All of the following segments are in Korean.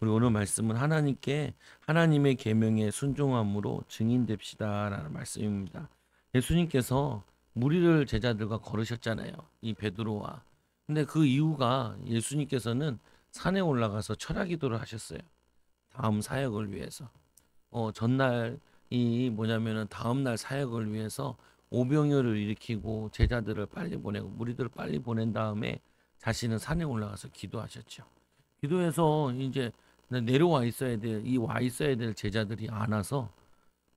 우리 오늘 말씀은 하나님의 계명에 순종함으로 증인됩시다라는 말씀입니다. 예수님께서 무리를 제자들과 걸으셨잖아요. 이 베드로와. 근데 그 이유가 예수님께서는 산에 올라가서 철야 기도를 하셨어요. 다음 사역을 위해서. 전날 이 뭐냐면은 다음 날 사역을 위해서 오병이어를 일으키고 제자들을 빨리 보내고 무리들을 빨리 보낸 다음에 자신은 산에 올라가서 기도하셨죠. 기도해서 이제 내려와 있어야 될, 이 와 있어야 될 제자들이 안 와서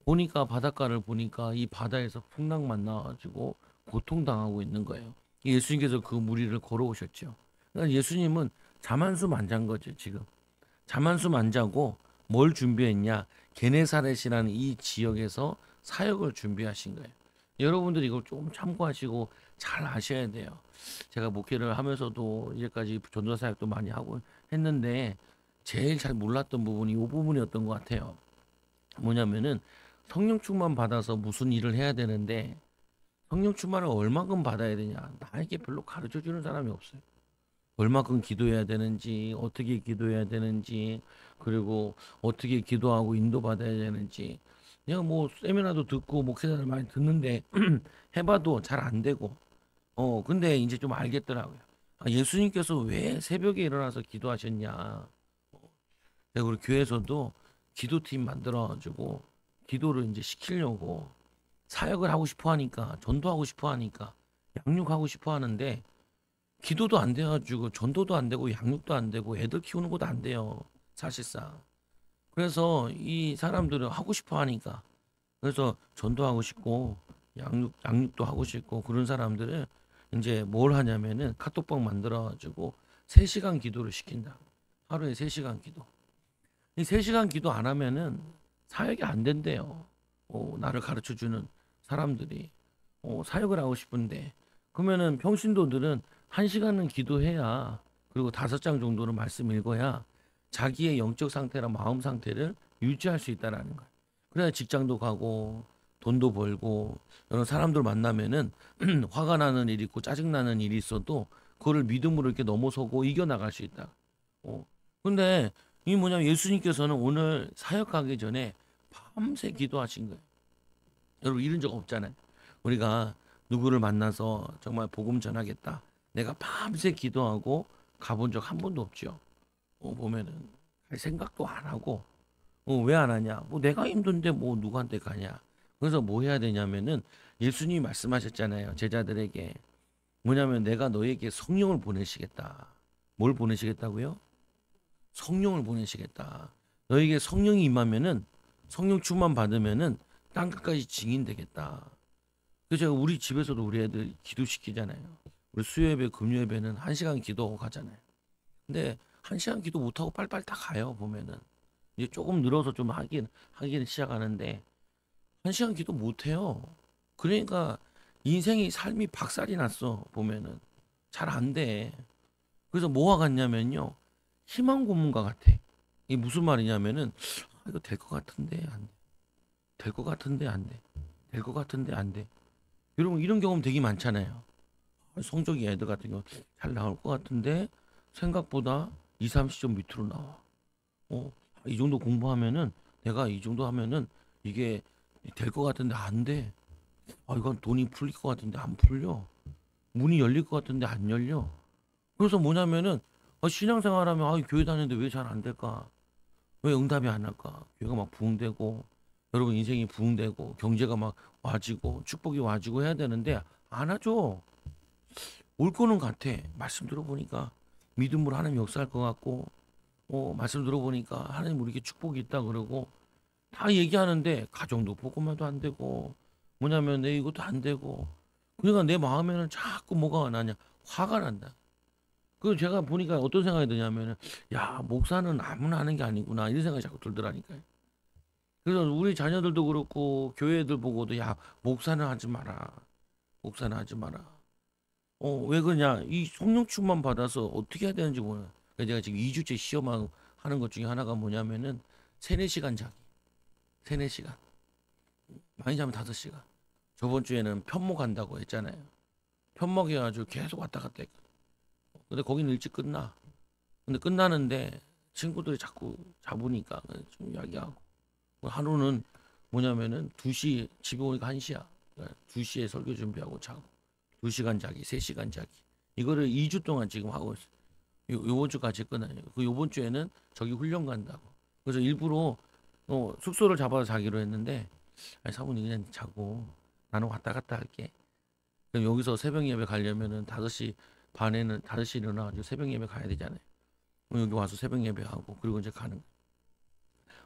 보니까 바닷가를 보니까 이 바다에서 풍랑 만나가지고 고통당하고 있는 거예요. 예수님께서 그 무리를 걸어오셨죠. 그러니까 예수님은 자만수 안 잔 거죠, 지금. 자만수 안 자고 뭘 준비했냐? 게네사렛이라는 이 지역에서 사역을 준비하신 거예요. 여러분들이 이걸 조금 참고하시고 잘 아셔야 돼요. 제가 목회를 하면서도 이제까지 전도사 사역도 많이 하고 했는데 제일 잘 몰랐던 부분이 이 부분이었던 것 같아요. 뭐냐면은 성령 충만 받아서 무슨 일을 해야 되는데 성령 충만을 얼마큼 받아야 되냐? 나에게 별로 가르쳐 주는 사람이 없어요. 얼마큼 기도해야 되는지, 어떻게 기도해야 되는지, 그리고 어떻게 기도하고 인도받아야 되는지. 내가 뭐 세미나도 듣고 목회자를 많이 듣는데 해봐도 잘 안 되고. 근데 이제 좀 알겠더라고요. 아, 예수님께서 왜 새벽에 일어나서 기도하셨냐? 내가 우리 교회에서도 기도팀 만들어가지고 기도를 이제 시키려고 사역을 하고 싶어 하니까 전도하고 싶어 하니까 양육하고 싶어 하는데 기도도 안 돼가지고 전도도 안 되고 양육도 안 되고 애들 키우는 것도 안 돼요. 사실상. 그래서 이 사람들은 하고 싶어 하니까 그래서 전도하고 싶고 양육도 하고 싶고 그런 사람들은 이제 뭘 하냐면은 카톡방 만들어가지고 3시간 기도를 시킨다. 하루에 3시간 기도. 이 3시간 기도 안 하면은 사역이 안 된대요. 나를 가르쳐 주는 사람들이 사역을 하고 싶은데 그러면은 평신도들은 1시간은 기도해야 그리고 5장 정도는 말씀 읽어야 자기의 영적 상태랑 마음 상태를 유지할 수 있다라는 거예요. 그래야 직장도 가고 돈도 벌고 여러 사람들 만나면은 화가 나는 일이 있고 짜증 나는 일이 있어도 그거를 믿음으로 이렇게 넘어서고 이겨 나갈 수 있다. 어. 근데 이 뭐냐면 예수님께서는 오늘 사역 가기 전에 밤새 기도하신 거예요. 여러분 이런 적 없잖아요. 우리가 누구를 만나서 정말 복음 전하겠다. 내가 밤새 기도하고 가본 적 한 번도 없죠. 보면은 갈 생각도 안 하고 왜 안 하냐? 뭐 내가 힘든데 뭐 누구한테 가냐? 그래서 뭐 해야 되냐면은 예수님이 말씀하셨잖아요. 제자들에게 뭐냐면 내가 너에게 성령을 보내시겠다. 뭘 보내시겠다고요? 성령을 보내시겠다. 너에게 성령이 임하면은 성령 충만 받으면은 땅 끝까지 증인 되겠다. 그래서 제가 우리 집에서도 우리 애들 기도시키잖아요. 우리 수요예배, 금요예배는 1시간 기도하고 가잖아요. 근데 1시간 기도 못하고 빨빨 다 가요, 보면은. 이제 조금 늘어서 좀 하기는 시작하는데, 1시간 기도 못해요. 그러니까 인생이 삶이 박살이 났어, 보면은. 잘 안 돼. 그래서 뭐와 같냐면요. 희망 고문과 같아. 이게 무슨 말이냐면은, 이거 될 것 같은데, 안 돼. 될 것 같은데, 안 돼. 될 것 같은데, 안 돼. 여러분, 이런 경험 되게 많잖아요. 성적이 애들 같은 경우 잘 나올 것 같은데 생각보다 2, 30점 밑으로 나와. 이 정도 공부하면은 내가 이 정도 하면은 이게 될 것 같은데 안 돼. 이건 돈이 풀릴 것 같은데 안 풀려. 문이 열릴 것 같은데 안 열려. 그래서 뭐냐면은 신앙생활하면 교회 다니는데 왜 잘 안 될까? 왜 응답이 안 할까? 교회가 막 부흥되고 여러분 인생이 부흥되고 경제가 막 와지고 축복이 와지고 해야 되는데 안 하죠. 올 거는 같아. 말씀 들어보니까 믿음으로 하나님 역사할 것 같고, 말씀 들어보니까 하나님 우리에게 축복이 있다 그러고 다 얘기하는데 가정도 복음화도 안 되고 뭐냐면 내 이것도 안 되고 그러니까 내 마음에는 자꾸 뭐가 나냐 화가 난다. 그 제가 보니까 어떤 생각이 드냐면은 야 목사는 아무나 하는 게 아니구나 이런 생각이 자꾸 들더라니까요. 그래서 우리 자녀들도 그렇고 교회들 보고도 야 목사는 하지 마라. 목사는 하지 마라. 왜 그러냐? 이 성령 충만 받아서 어떻게 해야 되는지 몰라. 그래서 제가 지금 2주째 시험하고 하는 것 중에 하나가 뭐냐면은 3-4시간 자기. 3-4시간. 많이 자면 5시간. 저번 주에는 편목한다고 했잖아요. 편목해가지고 계속 왔다 갔다 했거든. 근데 거기는 일찍 끝나. 근데 끝나는데 친구들이 자꾸 잡으니까 좀 이야기하고. 하루는 뭐냐면은 2시 집에 오니까 1시야. 2시에 설교 준비하고 자고 2시간 자기, 3시간 자기. 이거를 2주 동안 지금 하고 있어. 요번 주까지 끝나요. 그 요번 주에는 저기 훈련 간다고. 그래서 일부러 숙소를 잡아서 자기로 했는데, 아니, 사모님 그냥 자고 나는 왔다 갔다 할게. 그럼 여기서 새벽 예배 가려면은 5시 반에는 5시 일어나가지고 새벽 예배 가야 되잖아요. 그럼 여기 와서 새벽 예배하고 그리고 이제 가는 거예요.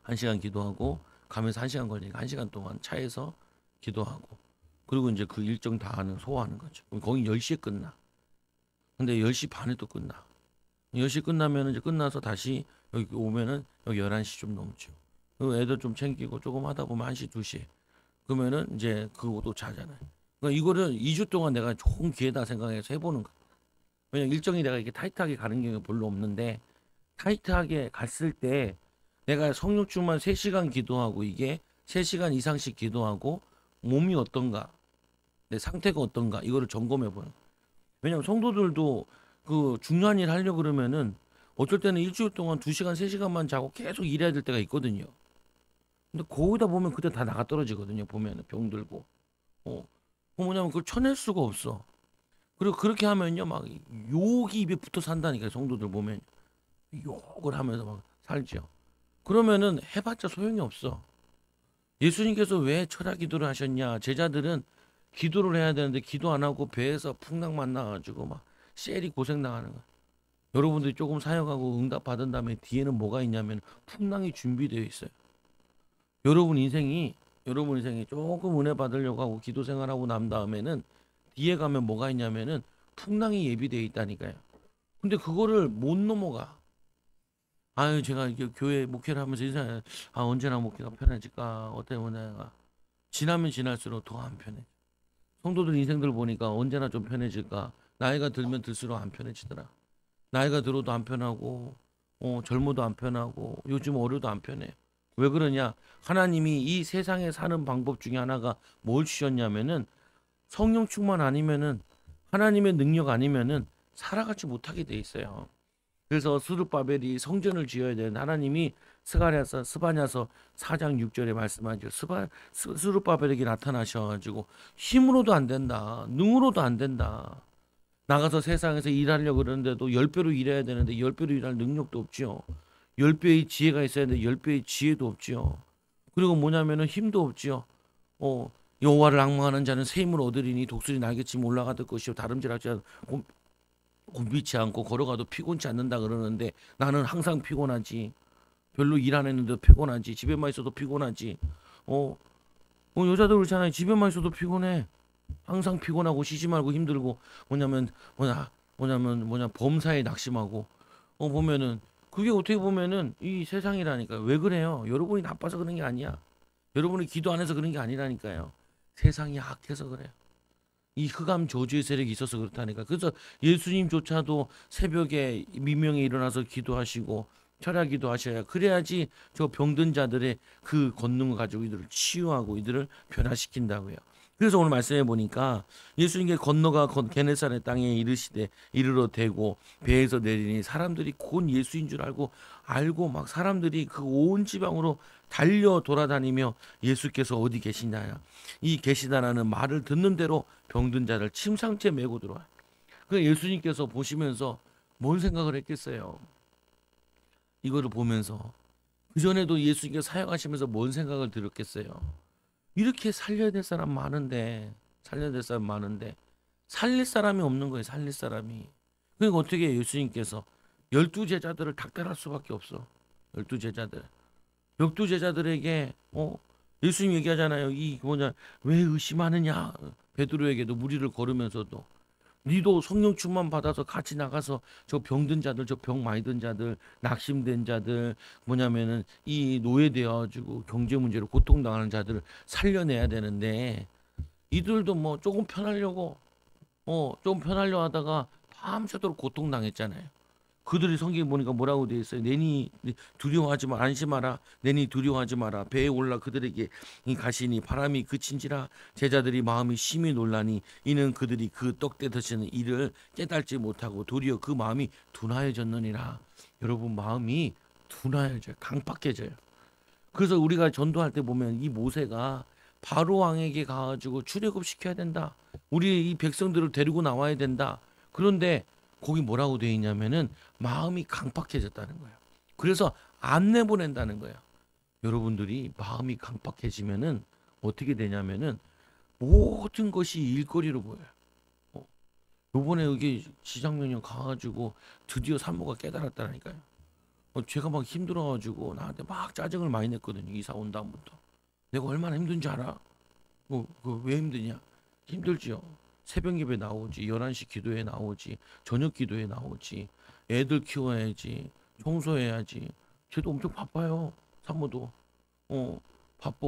1시간 기도하고 가면서 1시간 걸리니까 1시간 동안 차에서 기도하고 그리고 이제 그 일정 다 하는 소화하는 거죠. 그럼 거기 10시에 끝나. 근데 10시 반에 또 끝나. 10시 끝나면 이제 끝나서 다시 여기 오면은 여기 11시 좀 넘죠. 그리고 애들 좀 챙기고 조금 하다 보면 1시, 2시. 그러면은 이제 그것도 자잖아요. 그러니까 이거를 2주 동안 내가 좋은 기회다 생각해서 해보는 거야. 왜냐면 일정이 내가 이렇게 타이트하게 가는 경우가 별로 없는데 타이트하게 갔을 때 내가 성령충만 3시간 기도하고 이게 3시간 이상씩 기도하고 몸이 어떤가, 내 상태가 어떤가 이거를 점검해 보는 거야. 왜냐면 성도들도 그 중요한 일 하려고 그러면은 어쩔 때는 일주일 동안 2시간, 3시간만 자고 계속 일해야 될 때가 있거든요. 근데 거기다 보면 그때 다 나가 떨어지거든요. 보면은 병들고. 뭐냐면 그걸 쳐낼 수가 없어. 그리고 그렇게 하면요, 막 욕이 입에 붙어 산다니까요. 성도들 보면 욕을 하면서 막 살죠. 그러면은 해봤자 소용이 없어. 예수님께서 왜 철야 기도를 하셨냐? 제자들은 기도를 해야 되는데 기도 안 하고 배에서 풍랑만 나가지고 막 셀이 고생 당하는 거야. 여러분들이 조금 사역하고 응답 받은 다음에 뒤에는 뭐가 있냐면 풍랑이 준비되어 있어요. 여러분 인생이 조금 은혜 받으려고 하고 기도 생활하고 난 다음에는 뒤에 가면 뭐가 있냐면은 풍랑이 예비되어 있다니까요. 근데 그거를 못 넘어가. 아유, 제가 이게 교회 목회를 하면서 인생 언제나 목회가 편해질까? 어때 뭐냐가 지나면 지날수록 더 안 편해. 성도들 인생들 보니까 언제나 좀 편해질까? 나이가 들면 들수록 안 편해지더라. 나이가 들어도 안 편하고, 젊어도 안 편하고, 요즘 어려도 안 편해. 왜 그러냐? 하나님이 이 세상에 사는 방법 중에 하나가 뭘 주셨냐면은 성령 충만 아니면은 하나님의 능력 아니면은 살아가지 못하게 돼 있어요. 그래서 스룹바벨이 성전을 지어야 되는 하나님이 스바냐서 4장 6절에 말씀하죠. 스룹바벨에게 나타나셔가지고 힘으로도 안 된다. 능으로도 안 된다. 나가서 세상에서 일하려고 그러는데도 10배로 일해야 되는데 10배로 일할 능력도 없지요. 10배의 지혜가 있어야 되는데 10배의 지혜도 없지요. 그리고 뭐냐면은 힘도 없지요. 여호와를 앙망하는 자는 새 힘을 얻으리니 독수리 날개치며 올라가듯 것이요 다름질하지 않고 곤비치 않고 걸어가도 피곤치 않는다 그러는데 나는 항상 피곤하지. 별로 일 안 했는데도 피곤하지. 집에만 있어도 피곤하지. 여자들 그렇잖아요. 집에만 있어도 피곤해. 항상 피곤하고 쉬지 말고 힘들고 뭐냐 범사에 낙심하고 보면은 그게 어떻게 보면은 이 세상이라니까요. 왜 그래요? 여러분이 나빠서 그런 게 아니야. 여러분이 기도 안 해서 그런 게 아니라니까요. 세상이 악해서 그래요. 이 흑암 저주의 세력이 있어서 그렇다니까. 그래서 예수님조차도 새벽에 미명에 일어나서 기도하시고 철야 기도하셔야 그래야지 저 병든 자들의 그 권능을 가지고 이들을 치유하고 이들을 변화시킨다고요. 그래서 오늘 말씀해 보니까 예수님께 건너가 게네사렛 땅에 이르러 대고 배에서 내리니 사람들이 곧 예수인 줄 알고 막 사람들이 그 온 지방으로 달려 돌아다니며 예수께서 어디 계시냐 이 계시다라는 말을 듣는 대로 병든 자를 침상째 메고 들어와요. 그 예수님께서 보시면서 뭔 생각을 했겠어요? 이거를 보면서 그전에도 예수님께서 사역하시면서 뭔 생각을 들었겠어요? 이렇게 살려야 될 사람 많은데 살릴 사람이 없는 거예요. 살릴 사람이. 그러니까 어떻게 해요? 예수님께서 12제자들을 닥달할 수밖에 없어. 12제자들. 12제자들에게 예수님 얘기하잖아요. 왜 의심하느냐? 베드로에게도 무리를 걸으면서도 니도 성령 충만 받아서 같이 나가서 저 병든 자들, 저 병 많이 든 자들, 낙심된 자들, 뭐냐면은 이 노예되어 가지고 경제 문제로 고통당하는 자들을 살려내야 되는데 이들도 뭐 조금 편하려 하다가 밤새도록 고통당했잖아요. 그들이 성경에 보니까 뭐라고 되어 있어요? 내니 두려워하지 마 안심하라. 내니 두려워하지 마라. 배에 올라 그들에게 가시니 바람이 그친지라 제자들이 마음이 심히 놀라니 이는 그들이 그 떡 떼드시는 일을 깨달지 못하고 도리어 그 마음이 둔하여졌느니라. 여러분 마음이 둔하여져요. 강팍해져요. 그래서 우리가 전도할 때 보면 이 모세가 바로 왕에게 가가지고 출애굽 시켜야 된다. 우리 이 백성들을 데리고 나와야 된다. 그런데 거기 뭐라고 되어 있냐면은 마음이 강팍해졌다는 거예요. 그래서 안 내보낸다는 거예요. 여러분들이 마음이 강팍해지면은 어떻게 되냐면은 모든 것이 일거리로 보여요. 어, 요번에 여기 지장면역 가가지고 드디어 산모가 깨달았다니까요. 제가 막 힘들어가지고 나한테 막 짜증을 많이 냈거든요. 이사 온 다음부터. 내가 얼마나 힘든지 알아? 왜 힘드냐? 힘들지요. 새벽 예배 나오지, 11시 기도에 나오지, 저녁 기도에 나오지, 애들 키워야지, 청소해야지. 쟤도 엄청 바빠요. 산모도. 바빠.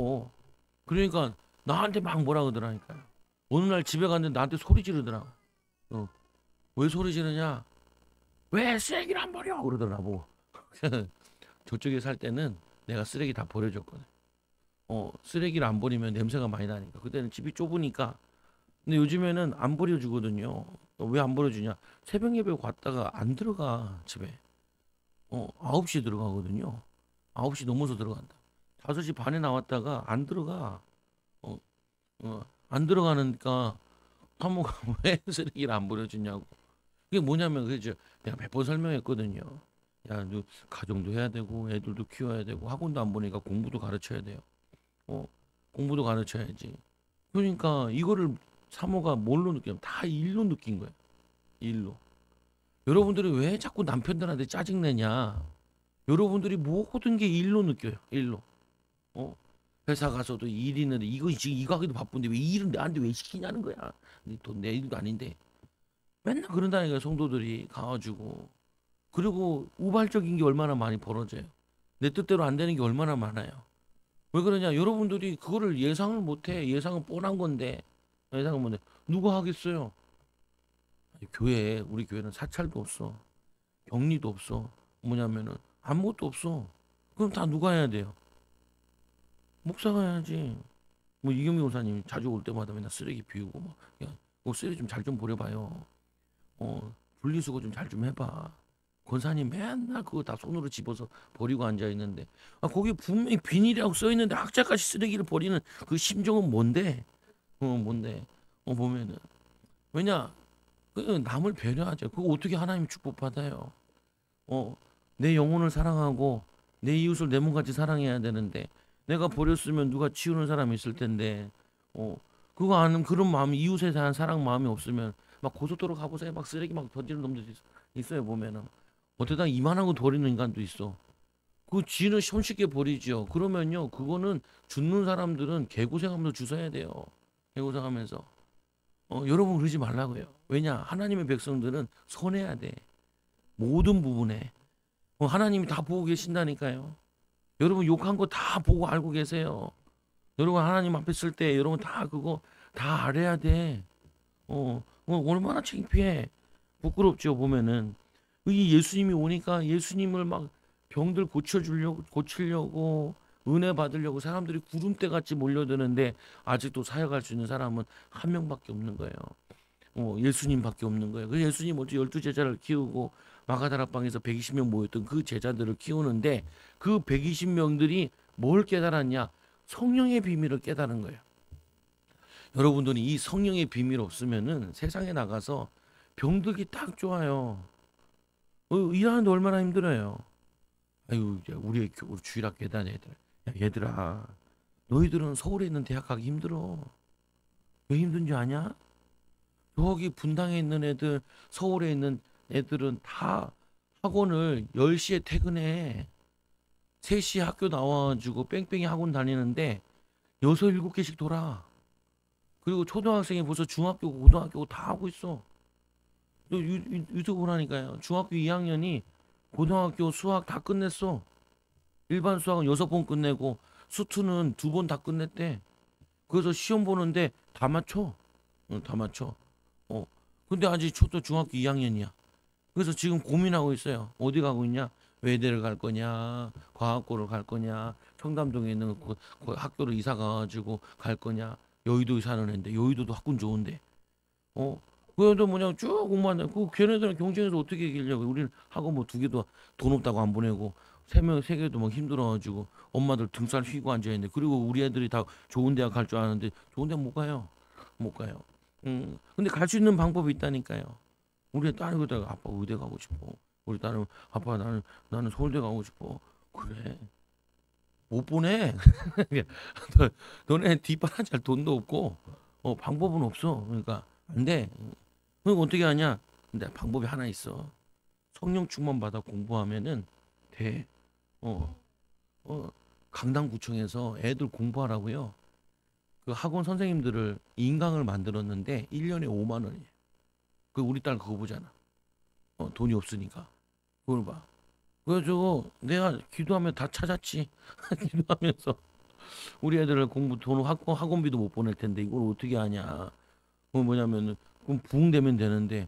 그러니까 나한테 막 뭐라 그러더라니까요. 어느 날 집에 갔는데 나한테 소리 지르더라고. 어, 왜 소리 지르냐? 왜 쓰레기를 안 버려? 그러더라고. 저쪽에 살 때는 내가 쓰레기 다 버려줬거든. 쓰레기를 안 버리면 냄새가 많이 나니까. 그때는 집이 좁으니까. 근데 요즘에는 안 버려주거든요. 왜 안 버려주냐? 새벽 예배 갔다가 안 들어가, 집에. 9시 들어가거든요. 9시 넘어서 들어간다. 5시 반에 나왔다가 안 들어가. 어, 안 들어가니까 사모가 왜 쓰레기를 안 버려주냐고. 그게 뭐냐면, 그죠? 내가 몇 번 설명했거든요. 야, 너 가정도 해야 되고, 애들도 키워야 되고, 학원도 안 보니까 공부도 가르쳐야 돼요. 어, 공부도 가르쳐야지. 그러니까 이거를 사모가 뭘로 느끼냐면 다 일로 느낀 거예요. 일로. 여러분들이 왜 자꾸 남편들한테 짜증내냐? 여러분들이 모든 게 일로 느껴요. 일로. 어? 회사 가서도 일 있는데 이거 지금 이거 하기도 바쁜데 왜 이 일은 나한테 왜 시키냐는 거야. 돈 내 일도 아닌데 맨날 그런다니까 성도들이 가가지고. 그리고 우발적인 게 얼마나 많이 벌어져요. 내 뜻대로 안 되는 게 얼마나 많아요. 왜 그러냐? 여러분들이 그거를 예상을 못해. 예상은 뻔한 건데 예상은 못해. 누가 하겠어요? 아니, 우리 교회는 사찰도 없어. 격리도 없어. 뭐냐면은 아무것도 없어. 그럼 다 누가 해야 돼요? 목사가 해야지. 뭐 이경미 목사님 자주 올 때마다 맨날 쓰레기 비우고 막, 야, 쓰레기 좀 잘 좀 버려봐요. 분리수거 좀 잘 좀 해봐. 권사님 맨날 그거 다 손으로 집어서 버리고 앉아 있는데, 거기 분명히 비닐이라고 써 있는데 학자까지 쓰레기를 버리는 그 심정은 뭔데? 뭔데? 보면은 왜냐? 그 남을 배려하죠. 그거 어떻게 하나님 축복 받아요? 어, 내 영혼을 사랑하고 내 이웃을 내 몸같이 사랑해야 되는데 내가 버렸으면 누가 치우는 사람이 있을 텐데, 그거 아는 그런 마음, 이웃에 대한 사랑 마음이 없으면 막 고속도로 가보세요. 막 쓰레기 막 던지는 놈들이 있어요. 보면은 어쩌다 이만한 거 버리는 인간도 있어. 그 쥐는 손쉽게 버리죠. 그러면요, 그거는 죽는 사람들은 개고생하면서 주워야 돼요. 개고생하면서. 여러분 그러지 말라고요. 왜냐? 하나님의 백성들은 선해야 돼. 모든 부분에. 하나님이 다 보고 계신다니까요. 여러분 욕한 거 다 보고 알고 계세요. 여러분 하나님 앞에 쓸 때 여러분 다 그거 다 알아야 돼. 얼마나 창피해. 부끄럽죠, 보면은. 이 예수님이 오니까 예수님을 막 병들 고치려고 은혜 받으려고 사람들이 구름대 같이 몰려드는데 아직도 사역할 수 있는 사람은 한 명밖에 없는 거예요. 예수님밖에 없는 거예요. 그 예수님 어째 12제자를 키우고 마가다락방에서 120명 모였던 그 제자들을 키우는데 그 120명들이 뭘 깨달았냐? 성령의 비밀을 깨달은 거예요. 여러분들이 이 성령의 비밀 없으면은 세상에 나가서 병들기 딱 좋아요. 일하는데 얼마나 힘들어요. 아유, 우리 주일학교 계단 애들. 야, 얘들아, 너희들은 서울에 있는 대학 가기 힘들어. 왜 힘든지 아냐? 저기 분당에 있는 애들, 서울에 있는 애들은 다 학원을 10시에 퇴근해. 3시에 학교 나와가지고 뺑뺑이 학원 다니는데 6, 7개씩 돌아. 그리고 초등학생이 벌써 중학교고 고등학교고 다 하고 있어. 유튜브 보라니까요. 중학교 2학년이 고등학교 수학 다 끝냈어. 일반 수학은 6번 끝내고 수투는 2번 다 끝냈대. 그래서 시험 보는데 다 맞춰. 다 맞춰. 근데 아직 초등 중학교 2학년이야. 그래서 지금 고민하고 있어요. 어디 가고 있냐? 외대를 갈 거냐? 과학고를 갈 거냐? 청담동에 있는 그 학교를 이사 가가지고 갈 거냐? 여의도에 사는 애인데 여의도도 학군 좋은데. 그래도 뭐냐 쭉 공부한다. 걔네들은 경쟁에서 어떻게 이기려고? 우리는 학원 뭐 2개도 돈 없다고 안 보내고 세 개도 막 힘들어가지고 엄마들 등살 휘고 앉아 있는데 그리고 우리 애들이 다 좋은 대학 갈 줄 아는데 좋은 대학 못 가요. 못 가요. 근데 갈 수 있는 방법이 있다니까요. 우리 딸이 그러다가 아빠 의대 가고 싶어. 우리 딸은 아빠 나는 서울대 가고 싶어. 그래. 못 보내. 너- 너네 뒷바라지 할 돈도 없고 방법은 없어. 그러니까 안 돼. 그럼 어떻게 하냐? 근데 방법이 하나 있어. 성령 충만 받아 공부하면은 돼. 어, 어, 강남구청에서 애들 공부하라고요. 그 학원 선생님들을 인강을 만들었는데 1년에 5만 원이에요. 그 우리 딸 그거 보잖아. 돈이 없으니까. 그걸 봐. 그래가지고 내가 기도하면 다 찾았지. 기도하면서 우리 애들을 공부 돈 학원비도 못 보낼 텐데 이걸 어떻게 하냐. 뭐냐면은 그럼 부흥되면 되는데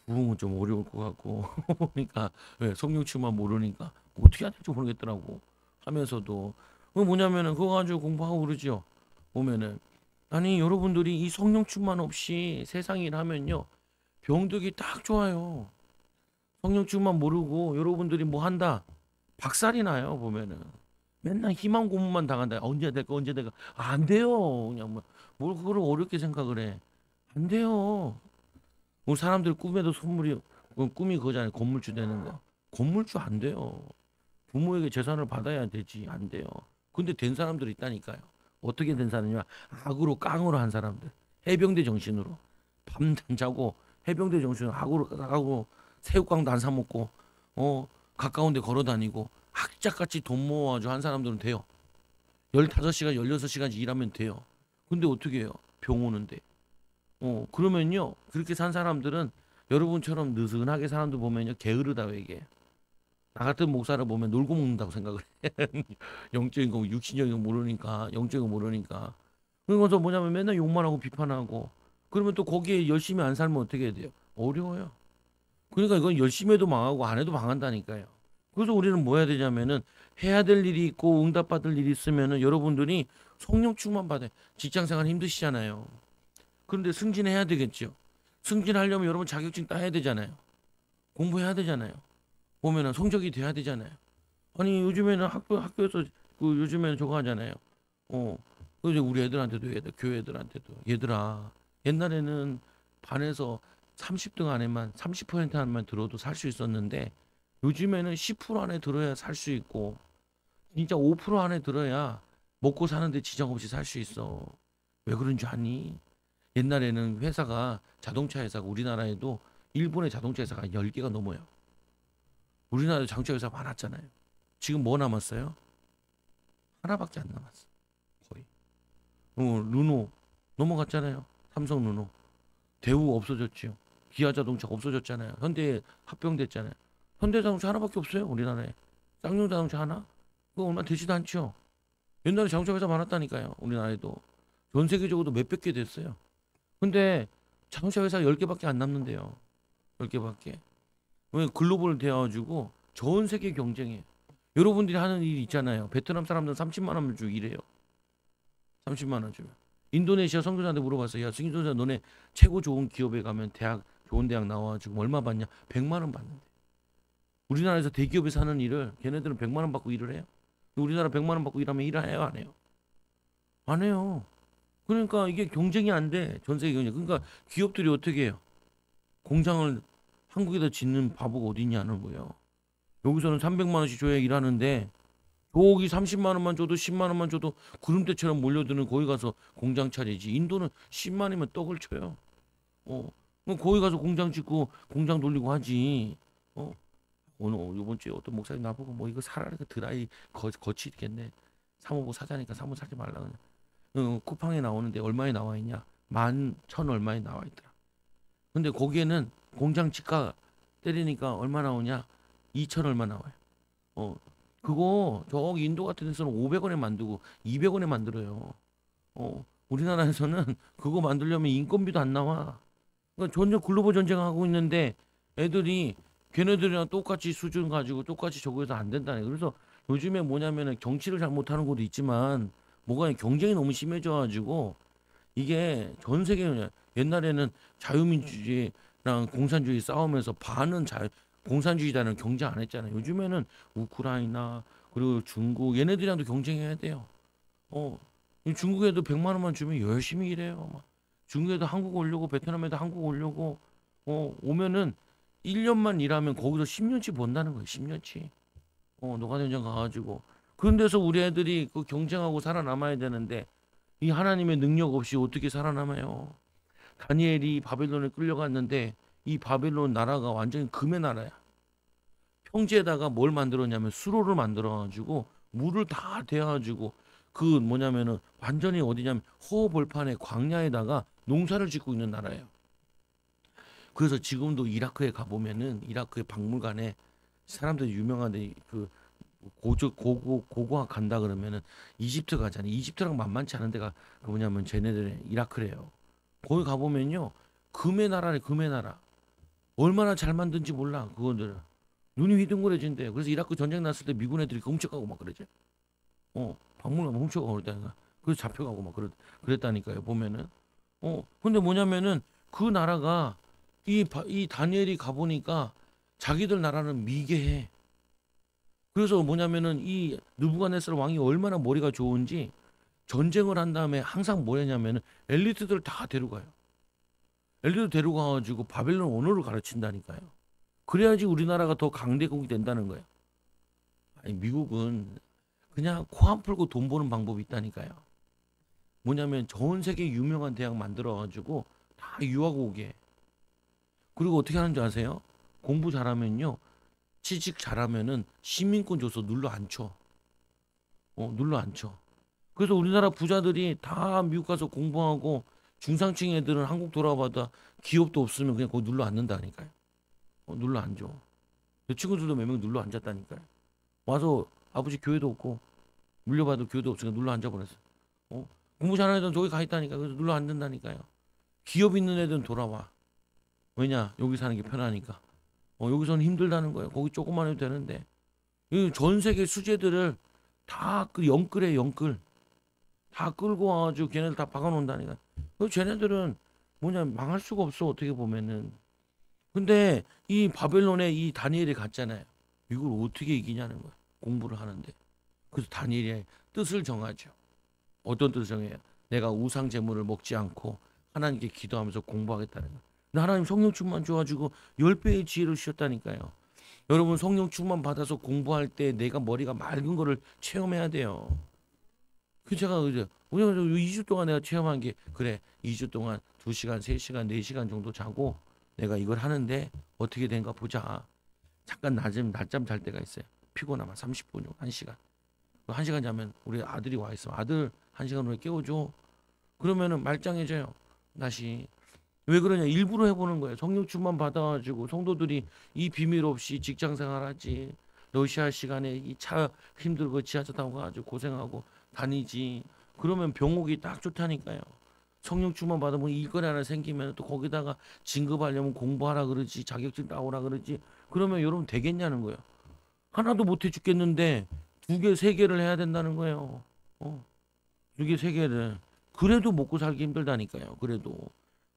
부흥은 좀 어려울 것 같고 그러니까 왜 성령치만 모르니까 어떻게 해야 될지 모르겠더라고 하면서도 그 뭐냐면은 그거 가지고 공부하고 그러죠. 보면은 아니 여러분들이 이 성령충만 없이 세상 일 하면요 병들기 딱 좋아요. 성령충만 모르고 여러분들이 뭐 한다 박살이 나요. 보면은 맨날 희망 고문만 당한다. 언제 될까 언제 될까 안 돼요. 그냥 뭘 그걸 어렵게 생각을 해. 안 돼요. 우리 사람들 꿈에도 선물이 꿈이 그거잖아요. 건물주 되는 거. 건물주 안 돼요. 부모에게 재산을 받아야 되지. 안 돼요. 근데 된 사람들이 있다니까요. 어떻게 된 사람이냐? 악으로 깡으로 한 사람들. 해병대 정신으로 밤 안 자고 해병대 정신으로 악으로 새우깡도 안 사 먹고 가까운 데 걸어 다니고 악착같이 돈 모아가지고 한 사람들은 돼요. 15시간 16시간씩 일하면 돼요. 근데 어떻게 해요? 병 오는데. 그러면요. 그렇게 산 사람들은 여러분처럼 느슨하게 사람들 보면요. 게으르다고 얘기해요. 나 같은 목사를 보면 놀고 먹는다고 생각을 해. 영적인 거, 육신적인 거 모르니까, 영적인 거 모르니까. 그래서 뭐냐면 맨날 욕만 하고 비판하고. 그러면 또 거기에 열심히 안 살면 어떻게 해야 돼요? 어려워요. 그러니까 이건 열심히 해도 망하고 안 해도 망한다니까요. 그래서 우리는 뭐 해야 되냐면은 해야 될 일이 있고 응답받을 일이 있으면은 여러분들이 성령 충만 받아요. 직장 생활 힘드시잖아요. 그런데 승진해야 되겠죠. 승진하려면 여러분 자격증 따야 되잖아요. 공부해야 되잖아요. 보면은 성적이 돼야 되잖아요. 아니 요즘에는 학교에서 그 요즘에는 저거 하잖아요. 어, 그 이제 우리 애들한테도 교회 애들한테도 얘들아 옛날에는 반에서 30등 안에만 30% 안에만 들어도 살 수 있었는데 요즘에는 10% 안에 들어야 살 수 있고 진짜 5% 안에 들어야 먹고 사는데 지장 없이 살 수 있어. 왜 그런 줄 아니? 옛날에는 자동차 회사가 우리나라에도 일본의 자동차 회사가 10개가 넘어요. 우리나라에 자동차 회사 많았잖아요. 지금 뭐 남았어요? 하나밖에 안 남았어. 거의. 르노 넘어갔잖아요. 삼성 르노. 대우 없어졌지요. 기아 자동차 없어졌잖아요. 현대 합병됐잖아요. 현대 자동차 하나밖에 없어요. 우리나라에. 쌍용 자동차 하나? 그거 얼마 되지도 않죠. 옛날에 자동차 회사 많았다니까요. 우리나라에도. 전 세계적으로도 몇백 개 됐어요. 근데 자동차 회사 10개밖에 안 남는데요. 10개밖에. 왜 글로벌 되어가지고 전 세계 경쟁해. 여러분들이 하는 일 있잖아요. 베트남 사람들 30만 원 주고 일해요. 30만 원 주면. 인도네시아 선교사한테 물어봤어요. 야, 선교사 너네 최고 좋은 기업에 가면 좋은 대학 나와가지고 얼마 받냐? 100만 원 받는데. 우리나라에서 대기업에 사는 일을 걔네들은 100만 원 받고 일을 해요. 우리나라 100만 원 받고 일하면 일을 해요, 안 해요? 안 해요. 그러니까 이게 경쟁이 안 돼. 전 세계 경쟁. 그러니까 기업들이 어떻게 해요? 공장을 한국에다 짓는 바보가 어디 있냐는 거예요. 여기서는 300만 원씩 줘야 일하는데 저기 30만 원만 줘도 10만 원만 줘도 구름대처럼 몰려드는 거기 가서 공장 차리지. 인도는 10만 원이면 떡을 쳐요. 그럼 거기 가서 공장 짓고 공장 돌리고 하지. 어, 오늘 이번 주에 어떤 목사님 나보고 뭐 이거 사라니까 드라이 거치겠네. 사모고 사자니까 사모 사지 말라 그냥. 쿠팡에 나오는데 얼마에 나와 있냐? 11,000 얼마에 나와 있더라. 근데 거기에는 공장 지가 때리니까 얼마 나오냐? 2천 얼마 나와요. 어, 그거 저기 인도 같은 데서는 500원에 만들고 200원에 만들어요. 우리나라에서는 그거 만들려면 인건비도 안 나와. 그러니까 전혀 글로벌 전쟁하고 있는데 애들이 걔네들이랑 똑같이 수준 가지고 똑같이 저거 해서 안 된다네. 그래서 요즘에 뭐냐면은 정치를 잘 못하는 곳도 있지만 뭐가 경쟁이 너무 심해져 가지고 이게 전 세계 옛날에는 자유민주주의랑 공산주의 싸우면서 반은 공산주의자는 경쟁 안 했잖아요. 요즘에는 우크라이나 그리고 중국 얘네들이랑도 경쟁해야 돼요. 어, 이 중국에도 100만 원만 주면 열심히 일해요. 막. 중국에도 한국 오려고 베트남에도 한국 오려고 오면은 1년만 일하면 거기서 10년치 번다는 거예요. 10년치. 노가다 현장 가가지고 그런 데서 우리 애들이 그 경쟁하고 살아남아야 되는데 이 하나님의 능력 없이 어떻게 살아남아요? 다니엘이 바벨론에 끌려갔는데 이 바벨론 나라가 완전히 금의 나라야. 평지에다가 뭘 만들었냐면 수로를 만들어가지고 물을 다 대어가지고 그 뭐냐면은 완전히 어디냐면 허허벌판에 광야에다가 농사를 짓고 있는 나라예요. 그래서 지금도 이라크에 가보면은 이라크의 박물관에 사람들이 유명한데 그 고고학 간다 그러면은 이집트 가잖아요. 이집트랑 만만치 않은 데가 그 뭐냐면 쟤네들의 이라크래요. 거기 가보면요 금의 나라래 금의 나라. 얼마나 잘 만든지 몰라 그거들은. 눈이 휘둥그레진대. 그래서 이라크 전쟁 났을 때 미군 애들이 훔쳐가고 막 그러지. 박물관 훔쳐가고 그랬다니까. 그래서 잡혀가고 막 그랬다니까요. 보면은. 근데 뭐냐면은 그 나라가 이 다니엘이 가보니까 자기들 나라는 미개해. 그래서 뭐냐면은 이 느부갓네살 왕이 얼마나 머리가 좋은지 전쟁을 한 다음에 항상 뭐냐면은 엘리트들 다 데려가요. 엘리트 데려가가지고 바벨론 언어를 가르친다니까요. 그래야지 우리나라가 더 강대국이 된다는 거예요. 아니 미국은 그냥 코 안 풀고 돈 버는 방법이 있다니까요. 뭐냐면 전 세계 유명한 대학 만들어가지고 다 유학 오게 해. 그리고 어떻게 하는지 아세요? 공부 잘하면요. 취직 잘하면은 시민권 줘서 눌러 앉혀. 눌러 앉혀. 그래서 우리나라 부자들이 다 미국 가서 공부하고 중상층 애들은 한국 돌아와봐도 기업도 없으면 그냥 거기 눌러 앉는다니까요. 눌러 앉아. 내 친구들도 몇 명 눌러 앉았다니까요. 와서 아버지 교회도 없고 물려받을 교회도 없으니까 눌러 앉아버렸어. 공부 잘하는 애들은 저기 가 있다니까. 그래서 눌러 앉는다니까요. 기업 있는 애들은 돌아와. 왜냐? 여기 사는 게 편하니까. 여기서는 힘들다는 거예요. 거기 조금만 해도 되는데. 전 세계 수재들을 다 그 영끌해 영끌. 다 끌고 와가지고 걔네들 다 박아놓는다니까. 그 쟤네들은 뭐냐 망할 수가 없어 어떻게 보면은. 근데 이 바벨론에 이 다니엘이 갔잖아요. 이걸 어떻게 이기냐는 거야. 공부를 하는데. 그래서 다니엘의 뜻을 정하죠. 어떤 뜻을 정해요? 내가 우상 제물을 먹지 않고 하나님께 기도하면서 공부하겠다는 거야. 근데 하나님 성령 충만 줘가지고 10배의 지혜를 주셨다니까요. 여러분 성령 충만 받아서 공부할 때 내가 머리가 맑은 거를 체험해야 돼요. 그 제가 이제 우리가 2주 동안 내가 체험한 게 그래 2주 동안 2시간, 3시간, 4시간 정도 자고 내가 이걸 하는데 어떻게 된가 보자. 잠깐 낮잠 잘 때가 있어요. 피곤하면 30분 정도, 1시간. 1시간 자면 우리 아들이 와 있어. 아들 1시간 후에 깨워줘. 그러면은 말짱해져요. 다시. 왜 그러냐? 일부러 해보는 거예요. 성령 충만 받아가지고 성도들이 이 비밀 없이 직장 생활하지. 러시아 시간에 이 차 힘들고 지하철 타고 가지고 고생하고 다니지. 그러면 병옥이 딱 좋다니까요. 성령 충만 받으면 일거리 하나 생기면 또 거기다가 진급하려면 공부하라 그러지. 자격증 따오라 그러지. 그러면 여러분 되겠냐는 거예요. 하나도 못해 죽겠는데 2개, 3개를 해야 된다는 거예요. 2개, 3개를. 그래도 먹고 살기 힘들다니까요. 그래도.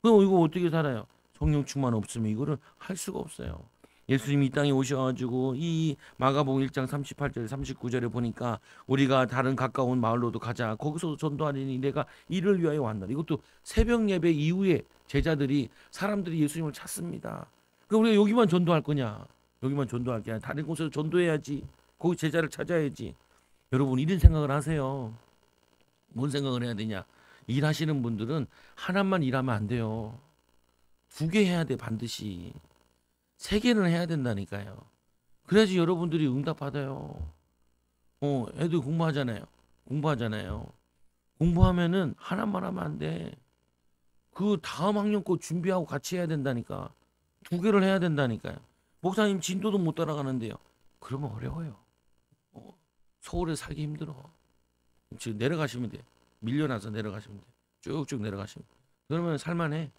그럼 이거 어떻게 살아요? 성령 충만 없으면 이거를 할 수가 없어요. 예수님이 이 땅에 오셔가지고 이 마가복음 1장 38절 39절에 보니까 우리가 다른 가까운 마을로도 가자. 거기서 전도하리니 내가 이를 위하여 왔다. 이것도 새벽 예배 이후에 제자들이 사람들이 예수님을 찾습니다. 그럼 우리가 여기만 전도할 거냐? 여기만 전도할 게 아니라 다른 곳에서 전도해야지. 거기 제자를 찾아야지. 여러분 이런 생각을 하세요. 뭔 생각을 해야 되냐? 일하시는 분들은 하나만 일하면 안 돼요. 2개 해야 돼 반드시. 3개는 해야 된다니까요. 그래야지 여러분들이 응답 받아요. 애들 공부하잖아요. 공부하면은 하나만 하면 안 돼. 그 다음 학년 거 준비하고 같이 해야 된다니까. 2개를 해야 된다니까요. 목사님 진도도 못 따라가는데요. 그러면 어려워요. 서울에 살기 힘들어. 지금 내려가시면 돼. 밀려나서 내려가시면 돼. 쭉쭉 내려가시면. 그러면 살만해.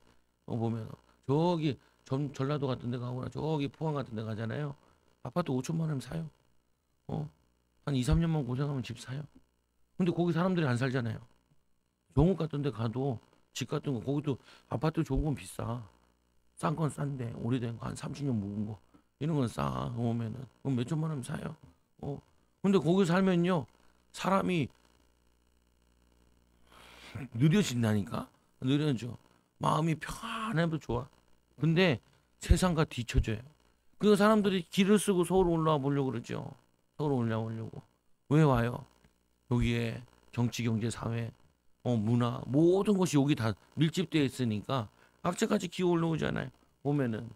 보면 저기 전라도 같은 데 가거나 저기 포항 같은 데 가잖아요. 아파트 5천만 원이면 사요. 한 2, 3년만 고생하면 집 사요. 근데 거기 사람들이 안 살잖아요. 영국 같은 데 가도 집 같은 거 거기도 아파트 좋은 건 비싸. 싼 건 싼데 오래된 거 한 30년 묵은 거 이런 건 싸. 오면은 그럼 몇 천만 원면 사요. 어. 근데 거기 살면요 사람이 느려진다니까. 느려져. 마음이 평안해도 좋아. 근데 세상과 뒤처져요. 그 사람들이 길을 쓰고 서울 올라와 보려고 그러죠. 서울 올라오려고. 왜 와요? 여기에 정치, 경제, 사회, 문화 모든 것이 여기 다 밀집되어 있으니까 각자같이 기어 올라오잖아요. 보면은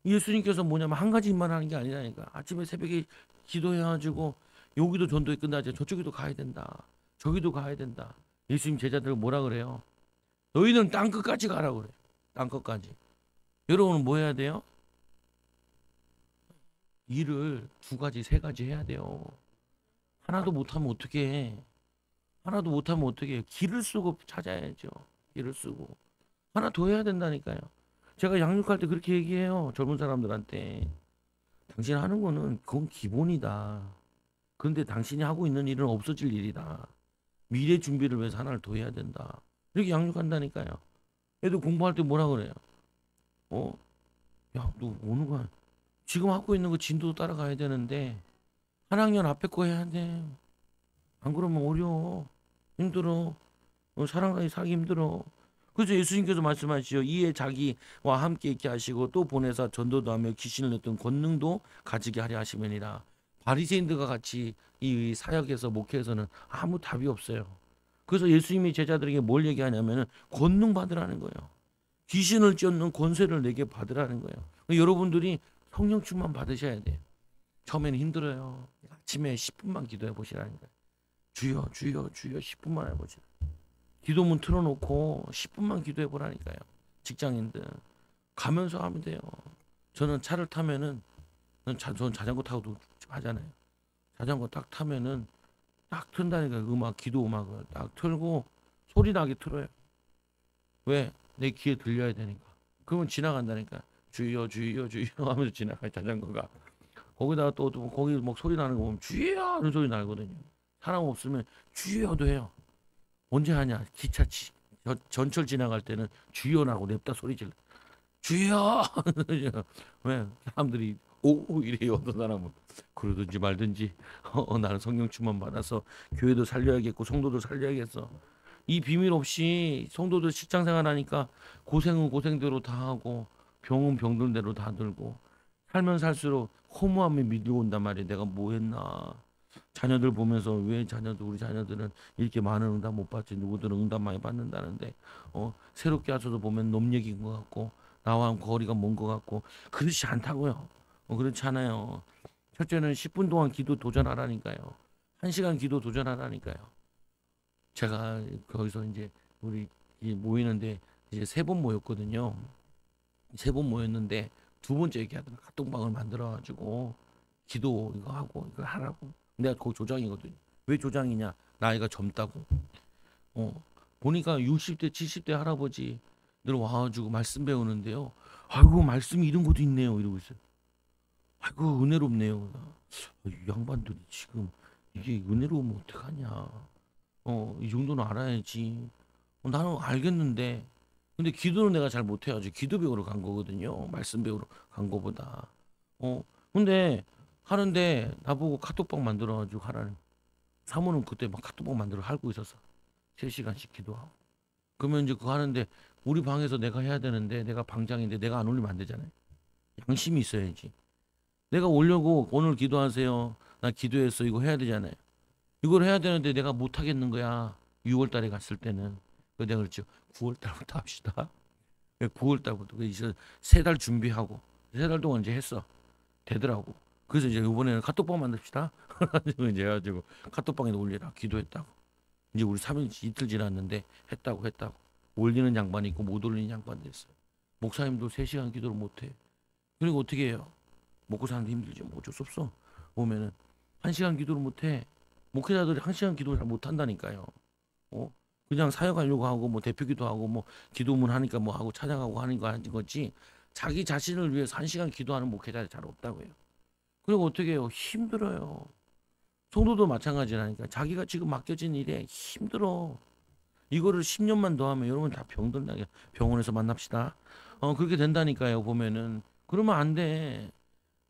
예수님께서 뭐냐면 한 가지 일만 하는 게 아니라니까. 아침에 새벽에 기도해가지고 여기도 전도에 끝나지 저쪽에도 가야 된다. 저기도 가야 된다. 예수님 제자들 뭐라 그래요? 너희는 땅 끝까지 가라 그래. 땅 끝까지. 여러분은 뭐 해야 돼요? 일을 두 가지, 세 가지 해야 돼요. 하나도 못하면 어떻게 해? 하나도 못하면 어떻게 해? 길을 쓰고 찾아야죠. 길을 쓰고. 하나 더 해야 된다니까요. 제가 양육할 때 그렇게 얘기해요. 젊은 사람들한테. 당신 하는 거는 그건 기본이다. 그런데 당신이 하고 있는 일은 없어질 일이다. 미래 준비를 위해서 하나를 더 해야 된다. 이렇게 양육한다니까요. 애들 공부할 때 뭐라 그래요? 어? 야, 너 오는 거야. 지금 하고 있는 거 진도 따라가야 되는데 한 학년 앞에 거 해야 돼. 안 그러면 어려워. 힘들어. 사람과 살기 힘들어. 그래서 예수님께서 말씀하시죠. 이에 자기와 함께 있게 하시고 또 보내사 전도도 하며 귀신을 냈던 권능도 가지게 하려 하시면이라. 바리새인들과 같이 이 사역에서 목회에서는 아무 답이 없어요. 그래서 예수님이 제자들에게 뭘 얘기하냐면은 권능 받으라는 거예요. 귀신을 쫓는 권세를 내게 받으라는 거예요. 여러분들이 성령 충만 받으셔야 돼요. 처음에는 힘들어요. 아침에 10분만 기도해 보시라는 거예요. 주여 주여 주여 10분만 해보시라. 기도문 틀어놓고 10분만 기도해 보라니까요. 직장인들 가면서 하면 돼요. 저는 차를 타면은 저는 자전거 타고도 하잖아요. 자전거 딱 타면은 딱 튼다니까. 음악 기도 음악을 딱 틀고 소리 나게 틀어요. 왜? 내 귀에 들려야 되니까. 그러면 지나간다니까. 주여 주여 주여 하면서 지나가요. 자전거가. 거기다가 또 거기 막 소리 나는 거 보면 주여 하는 소리 나거든요. 사람 없으면 주여도 해요. 언제 하냐? 기차 전철 지나갈 때는 주여라고 냅다 소리 질러. 주여! 왜? 사람들이 오 이래요. 어떤 사람은 그러든지 말든지 나는 성령 충만 받아서 교회도 살려야겠고 성도도 살려야겠어. 이 비밀 없이 성도들 직장 생활하니까 고생은 고생대로 다 하고 병은 병들대로 다 들고 살면 살수록 허무함이 밀려온단 말이에요. 내가 뭐 했나. 자녀들 보면서 왜 우리 자녀들은 이렇게 많은 응답 못 받지? 누구들은 응답 많이 받는다는데 새롭게 와서도 보면 놈 얘기인 것 같고 나와 거리가 먼 것 같고 그렇지 않다고요. 그렇지 않아요. 첫째는 10분 동안 기도 도전하라니까요. 1시간 기도 도전하라니까요. 제가 거기서 이제 우리 모이는데 이제 3번 모였거든요. 3번 모였는데 두 번째 얘기하다가 카톡방을 만들어가지고 기도 이거 하고 이거 하라고. 내가 거기 조장이거든요. 왜 조장이냐? 나이가 젊다고. 보니까 60대, 70대 할아버지들 와가지고 말씀 배우는데요. 아이고 말씀이 이런 것도 있네요. 이러고 있어요. 아이고 은혜롭네요. 이 양반들이 지금 이게 은혜로우면 어떡하냐. 이 정도는 알아야지. 나는 알겠는데. 근데 기도는 내가 잘 못해가지고 기도 배우러 간 거거든요. 말씀 배우러 간 거보다. 근데 하는데 나보고 카톡방 만들어가지고 하라는. 사모는 그때 막 카톡방 만들어 하고 있었어. 3시간씩 기도하고. 그러면 이제 그거 하는데 우리 방에서 내가 해야 되는데 내가 방장인데 내가 안 올리면 안 되잖아요. 양심이 있어야지. 내가 올려고 오늘 기도하세요. 나 기도했어. 이거 해야 되잖아요. 이걸 해야 되는데 내가 못 하겠는 거야. 6월 달에 갔을 때는. 그래서 내가 그랬죠. 9월 달부터 합시다. 9월 달부터 이제 3달 준비하고 3달 동안 이제 했어. 되더라고. 그래서 이제 이번에는 카톡방 만듭시다. 이제 해가지고 카톡방에 올리라. 기도했다고. 이제 우리 3일 이틀 지났는데 했다고. 올리는 양반이 있고 못 올리는 양반이 있어요. 목사님도 3시간 기도를 못해. 그리고 어떻게 해요? 먹고 사는데 힘들죠. 뭐 어쩔 수 없어. 보면은 1시간 기도를 못해. 목회자들이 1시간 기도를 잘 못한다니까요. 그냥 사역하려고 하고 뭐 대표기도 하고 뭐 기도문 하니까 뭐 하고 찾아가고 하는 거 하는 거지. 자기 자신을 위해서 1시간 기도하는 목회자들이 잘 없다고요. 그리고 어떻게 해요? 힘들어요. 성도도 마찬가지라니까. 자기가 지금 맡겨진 일에 힘들어. 이거를 10년만 더 하면 여러분 다 병든다. 병원에서 만납시다. 그렇게 된다니까요. 보면은 그러면 안 돼.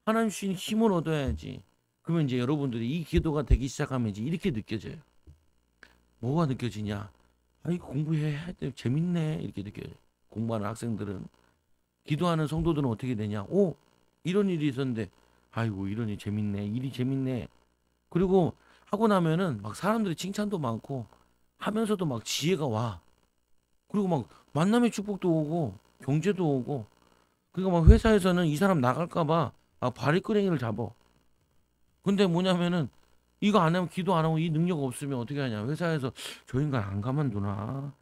하나님 주신 힘을 얻어야지. 그러면 이제 여러분들이 이 기도가 되기 시작하면 이제 이렇게 느껴져요. 뭐가 느껴지냐? 아이 공부해 재밌네 이렇게 느껴요. 공부하는 학생들은. 기도하는 성도들은 어떻게 되냐? 오, 이런 일이 있었는데 아이고 이런 일 재밌네. 일이 재밌네. 그리고 하고 나면은 막 사람들이 칭찬도 많고 하면서도 막 지혜가 와. 그리고 막 만남의 축복도 오고 경제도 오고. 그러니까 막 회사에서는 이 사람 나갈까 봐 바리끄레기를 잡어. 근데 뭐냐면은 이거 안 하면 기도 안 하고 이 능력 없으면 어떻게 하냐? 회사에서 저 인간 안 가만두나?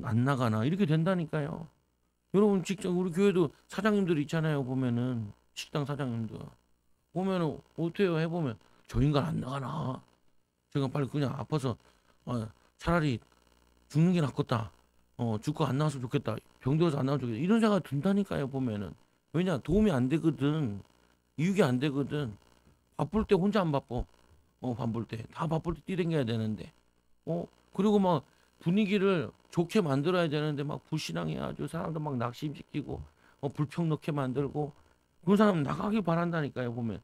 안 나가나? 이렇게 된다니까요. 여러분 직장 우리 교회도 사장님들 있잖아요. 보면은 식당 사장님들 보면은 어때요? 해보면 저 인간 안 나가나? 제가 빨리 그냥 아파서 차라리 죽는 게 낫겠다. 죽고 안 나왔으면 좋겠다. 병들어서 안 나왔으면 좋겠다. 이런 생각 든다니까요. 보면은 왜냐 도움이 안 되거든. 이육이 안 되거든. 바쁠 때 혼자 안 바빠. 바쁠 때 다 바쁠 때 뛰댕겨야 되는데. 그리고 막 분위기를 좋게 만들어야 되는데 막 불신앙해가지고 사람들 막 낙심시키고 불평 넣게 만들고 그런 사람 나가길 바란다니까요. 보면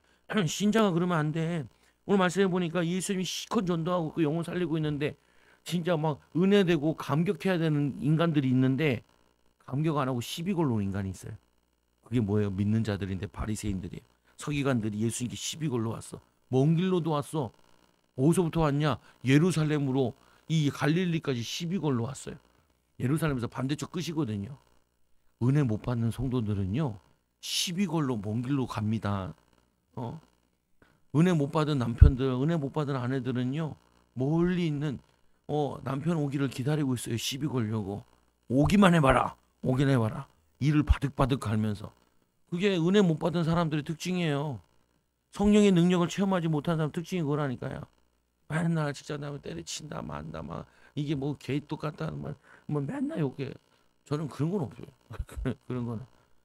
신자가 그러면 안 돼. 오늘 말씀해 보니까 예수님이 시컨 전도하고 그 영혼 살리고 있는데 진짜 막 은혜되고 감격해야 되는 인간들이 있는데 감격 안 하고 시비 걸러온 인간이 있어요. 그게 뭐예요? 믿는 자들인데 바리새인들이에요. 서기관들이 예수님께 시비 걸러 왔어. 먼 길로도 왔어. 어디서부터 왔냐? 예루살렘으로 이 갈릴리까지 시비 걸러 왔어요. 예루살렘에서 반대쪽 끝이거든요. 은혜 못 받는 성도들은요. 시비 걸러 먼 길로 갑니다. 어? 은혜 못 받은 남편들, 은혜 못 받은 아내들은요. 멀리 있는 남편 오기를 기다리고 있어요. 시비 걸려고. 오기만 해봐라. 오긴 해봐라. 이를 바득바득 갈면서. 그게 은혜 못 받은 사람들의 특징이에요. 성령의 능력을 체험하지 못한 사람 특징이 그거라니까요. 맨날 진짜 나 때려친다 만다 막 이게 뭐 개이 똑같다 뭐 맨날 욕해. 저는 그런 건 없어요.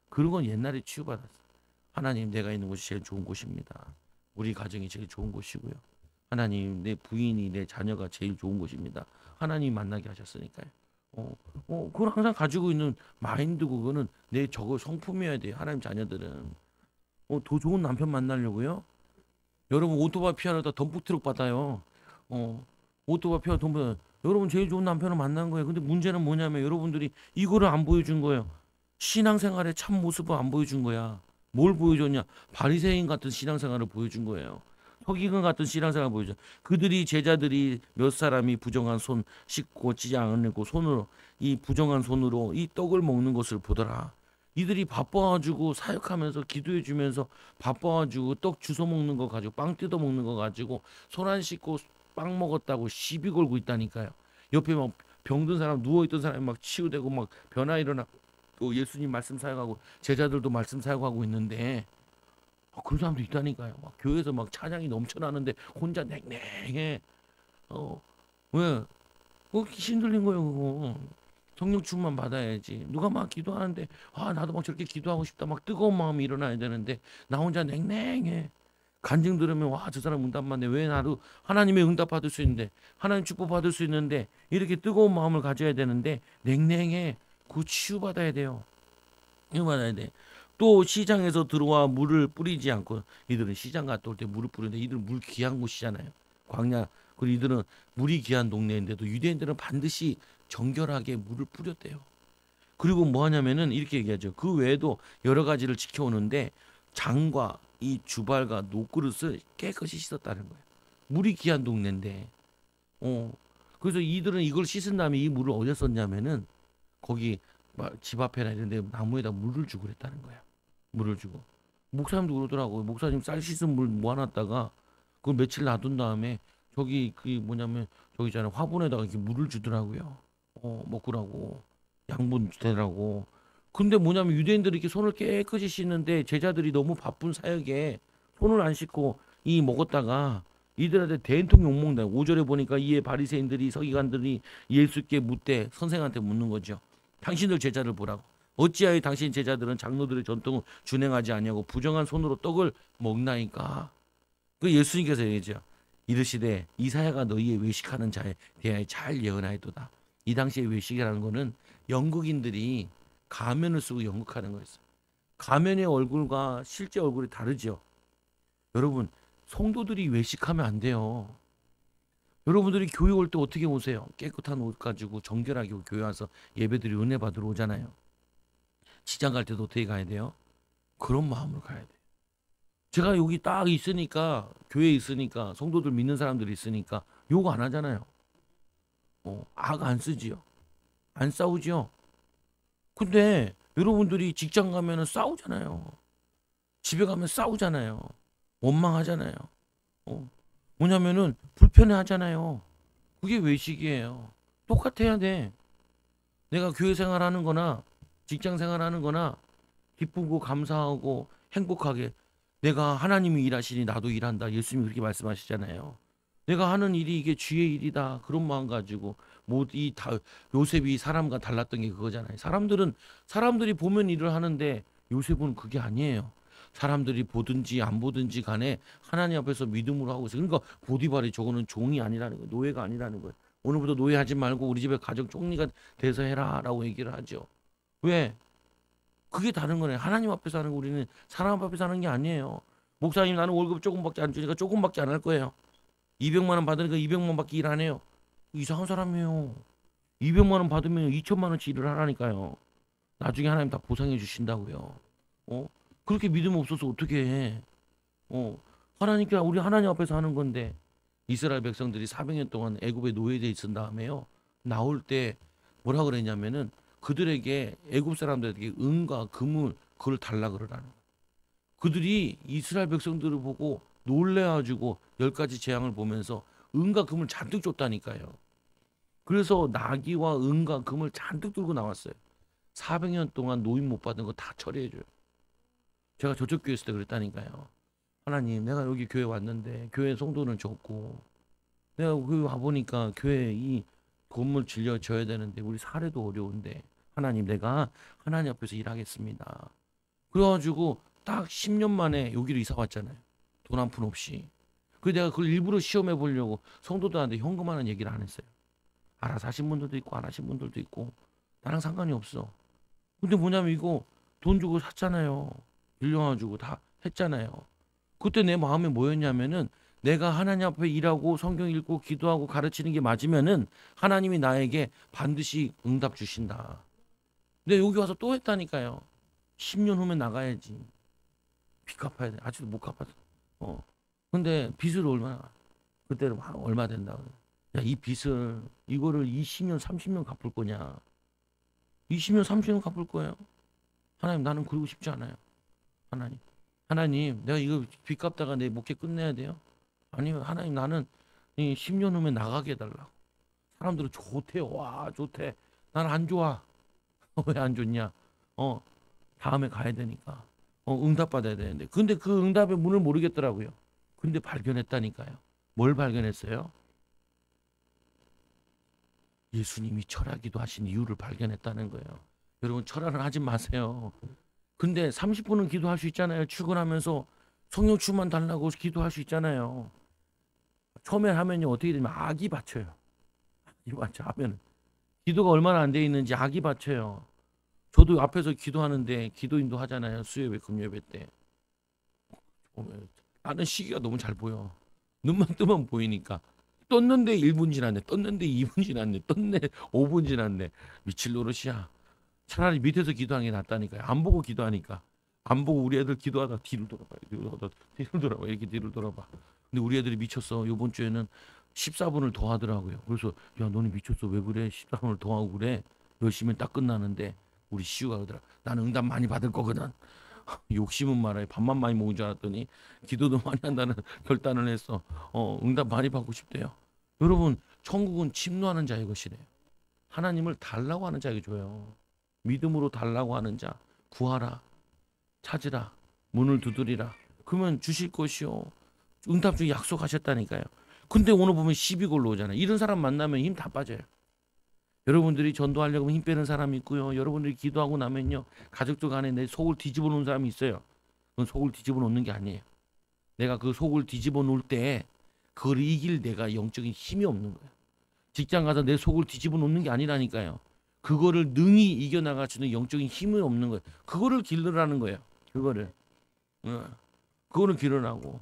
그런 건 옛날에 치유받았어요. 하나님 내가 있는 곳이 제일 좋은 곳입니다. 우리 가정이 제일 좋은 곳이고요. 하나님 내 부인이 내 자녀가 제일 좋은 곳입니다. 하나님 만나게 하셨으니까요. 그걸 항상 가지고 있는 마인드고 그거는 내 저거 성품이어야 돼요. 하나님 자녀들은. 더 좋은 남편 만나려고요? 여러분 오토바이 피하려다 덤프트럭 받아요. 오토바이 피하 덤프. 여러분 제일 좋은 남편을 만난 거예요. 근데 문제는 뭐냐면 여러분들이 이거를 안 보여준 거예요. 신앙생활의 참 모습을 안 보여준 거야. 뭘 보여줬냐? 바리새인 같은 신앙생활을 보여준 거예요. 서기관 같은 신앙생활을 보여줘. 그들이 제자들이 몇 사람이 부정한 손 씻고 찌지 않고 손으로 이 부정한 손으로 이 떡을 먹는 것을 보더라. 이들이 바빠가지고 사역하면서 기도해주면서 바빠가지고 떡 주워 먹는 거 가지고 빵 뜯어 먹는 거 가지고 손 안 씻고 빵 먹었다고 시비 걸고 있다니까요. 옆에 막 병든 사람 누워있던 사람이 막 치유되고 막 변화 일어나고 예수님 말씀 사역하고 제자들도 말씀 사역하고 있는데 그런 사람도 있다니까요. 막 교회에서 막 찬양이 넘쳐나는데 혼자 냉랭해. 왜? 그거 귀신 들린 거예요, 그거. 성령 충만 받아야지. 누가 막 기도하는데 나도 막 저렇게 기도하고 싶다. 막 뜨거운 마음이 일어나야 되는데 나 혼자 냉랭해. 간증 들으면 저 사람 응답 받네. 왜 나도 하나님의 응답 받을 수 있는데 하나님 축복 받을 수 있는데 이렇게 뜨거운 마음을 가져야 되는데 냉랭해. 그 치유 받아야 돼요. 이거 받아야 돼. 또 시장에서 들어와 물을 뿌리지 않고 이들은 시장 갔다 올 때 물을 뿌리는데 이들은 물 귀한 곳이잖아요. 광야. 그리고 이들은 물이 귀한 동네인데도 유대인들은 반드시 정결하게 물을 뿌렸대요. 그리고 뭐 하냐면은 이렇게 얘기하죠. 그 외에도 여러 가지를 지켜오는데 장과 이 주발과 녹그릇을 깨끗이 씻었다는 거예요. 물이 귀한 동네인데. 그래서 이들은 이걸 씻은 다음에 이 물을 어디에 썼냐면은 거기 집 앞에나 이런 데 나무에다 물을 주고 그랬다는 거야. 물을 주고. 목사님도 그러더라고요. 목사님 쌀 씻은 물 모아놨다가 그걸 며칠 놔둔 다음에 저기 그 뭐냐면 저기 있잖아요. 화분에다가 이렇게 물을 주더라고요. 먹으라고. 양분 되라고. 근데 뭐냐면 유대인들이 이렇게 손을 깨끗이 씻는데 제자들이 너무 바쁜 사역에 손을 안 씻고 이 먹었다가 이들한테 된통 욕먹는다. 5절에 보니까 이에 바리새인들이 서기관들이 예수께 묻되 선생한테 묻는 거죠. 당신들 제자를 보라고. 어찌하여 당신 제자들은 장로들의 전통을 준행하지 아니하고 부정한 손으로 떡을 먹나이까. 그 예수님께서 얘기죠. 이르시되 이사야가 너희의 외식하는 자에 대하여 잘 예언하였도다. 이 당시의 외식이라는 거는 영국인들이 가면을 쓰고 연극하는 거였어요. 가면의 얼굴과 실제 얼굴이 다르죠. 여러분, 성도들이 외식하면 안 돼요. 여러분들이 교회 올 때 어떻게 오세요? 깨끗한 옷 가지고 정결하게 교회 와서 예배드리 은혜 받으러 오잖아요. 시장 갈 때도 어떻게 가야 돼요? 그런 마음으로 가야 돼요. 제가 여기 딱 있으니까, 교회에 있으니까, 성도들 믿는 사람들이 있으니까 욕 안 하잖아요. 악 안 쓰지요. 안 싸우지요. 근데 여러분들이 직장 가면은 싸우잖아요. 집에 가면 싸우잖아요. 원망하잖아요. 어, 뭐냐면은 불편해 하잖아요. 그게 외식이에요. 똑같아야 돼. 내가 교회 생활하는 거나 직장 생활하는 거나 기쁘고 감사하고 행복하게 내가 하나님이 일하시니 나도 일한다. 예수님이 그렇게 말씀하시잖아요. 내가 하는 일이 이게 주의 일이다. 그런 마음 가지고 뭐이 다 요셉이 사람과 달랐던 게 그거잖아요. 사람들이 보면 일을 하는데 요셉은 그게 아니에요. 사람들이 보든지 안 보든지 간에 하나님 앞에서 믿음으로 하고 있어요. 그러니까 보디발이 저거는 종이 아니라는 거예요. 노예가 아니라는 거예요. 오늘부터 노예하지 말고 우리 집에 가정 총리가 돼서 해라라고 얘기를 하죠. 왜? 그게 다른 거네. 하나님 앞에서 하는 거 우리는 사람 앞에서 하는 게 아니에요. 목사님 나는 월급 조금밖에 안 주니까 조금밖에 안 할 거예요. 200만 원 받으니까 200만 원밖에 일 안 해요. 이상한 사람이에요. 200만 원 받으면 2천만 원치 일을 하라니까요. 나중에 하나님 다 보상해 주신다고요. 어? 그렇게 믿음 없어서 어떻게 해? 어? 하나님께 우리 하나님 앞에서 하는 건데 이스라엘 백성들이 400년 동안 애굽에 노예돼 있은 다음에요. 나올 때 뭐라 그랬냐면은 그들에게 애굽 사람들에게 은과 금을 그걸 달라 그러라는 거예요. 그들이 이스라엘 백성들을 보고 놀래가지고 10가지 재앙을 보면서 은과 금을 잔뜩 줬다니까요. 그래서 나귀와 은과 금을 잔뜩 들고 나왔어요. 400년 동안 노임 못 받은 거 다 처리해줘요. 제가 저쪽 교회 있을 때 그랬다니까요. 하나님, 내가 여기 교회 왔는데 교회 성도는 적고 내가 교회 와보니까 교회 이 건물 질려줘야 되는데 우리 사례도 어려운데 하나님 내가 하나님 앞에서 일하겠습니다. 그래가지고 딱 10년 만에 여기로 이사 왔잖아요. 돈 한 푼 없이. 그래서 내가 그걸 일부러 시험해 보려고 성도들한테 현금하는 얘기를 안 했어요. 알아서 하신 분들도 있고 안 하신 분들도 있고 나랑 상관이 없어. 근데 뭐냐면 이거 돈 주고 샀잖아요. 빌려가지고 다 했잖아요. 그때 내 마음에 뭐였냐면은 내가 하나님 앞에 일하고 성경 읽고 기도하고 가르치는 게 맞으면은 하나님이 나에게 반드시 응답 주신다. 근데 여기 와서 또 했다니까요. 10년 후면 나가야지. 빚 갚아야 돼. 아직도 못 갚았어. 근데 빚을 그때는 얼마 된다고. 야, 이 빚을, 이거를 20년, 30년 갚을 거냐. 20년, 30년 갚을 거예요. 하나님, 나는 그러고 싶지 않아요. 하나님, 내가 이거 빚 갚다가 내 목회 끝내야 돼요? 아니요, 하나님, 나는 이 10년 후면 나가게 해달라고. 사람들은 좋대, 와, 좋대. 나는 안 좋아. 왜 안 좋냐? 다음에 가야 되니까. 응답 받아야 되는데. 근데 그 응답의 문을 모르겠더라고요. 근데 발견했다니까요. 뭘 발견했어요? 예수님이 철하기도 하신 이유를 발견했다는 거예요. 여러분 철학을 하지 마세요. 근데 30분은 기도할 수 있잖아요. 출근하면서 성령 충만 달라고 기도할 수 있잖아요. 처음에 하면요 어떻게 되냐면 악이 받쳐요. 악이 받쳐 하면 기도가 얼마나 안 돼 있는지 악이 받쳐요. 저도 앞에서 기도하는데 기도인도 하잖아요. 수요예배 금요예배 때. 나는 시기가 너무 잘 보여. 눈만 뜨면 보이니까. 떴는데 1분 지났네. 떴는데 2분 지났네. 떴네 5분 지났네. 미칠 노릇이야. 차라리 밑에서 기도하는 게 낫다니까요. 안 보고 기도하니까. 안 보고 우리 애들 기도하다 뒤를 돌아봐. 뒤를 돌아봐. 이렇게 뒤를 돌아봐. 근데 우리 애들이 미쳤어. 이번 주에는 14분을 더 하더라고요. 그래서 야 너는 미쳤어. 왜 그래? 14분을 더 하고 그래. 열심히 딱 끝나는데 우리 시우가 그러더라. 나는 응답 많이 받을 거거든. 욕심은 말아요. 밥만 많이 먹은 줄 알았더니 기도도 많이 한다는 결단을 했어. 응답 많이 받고 싶대요. 여러분 천국은 침노하는 자의 것이래요. 하나님을 달라고 하는 자에게 줘요. 믿음으로 달라고 하는 자 구하라 찾으라 문을 두드리라 그러면 주실 것이요. 응답 중에 약속하셨다니까요. 근데 오늘 보면 시비 걸로 오잖아요. 이런 사람 만나면 힘 다 빠져요. 여러분들이 전도하려고 하면 힘 빼는 사람이 있고요. 여러분들이 기도하고 나면요 가족들 간에 내 속을 뒤집어 놓은 사람이 있어요. 그건 속을 뒤집어 놓는 게 아니에요. 내가 그 속을 뒤집어 놓을 때 그걸 이길 내가 영적인 힘이 없는 거예요. 직장 가서 내 속을 뒤집어 놓는 게 아니라니까요. 그거를 능히 이겨나갈 수 있는 영적인 힘이 없는 거예요. 그거를 기르라는 거예요. 그거를. 어. 그거는 기록하고.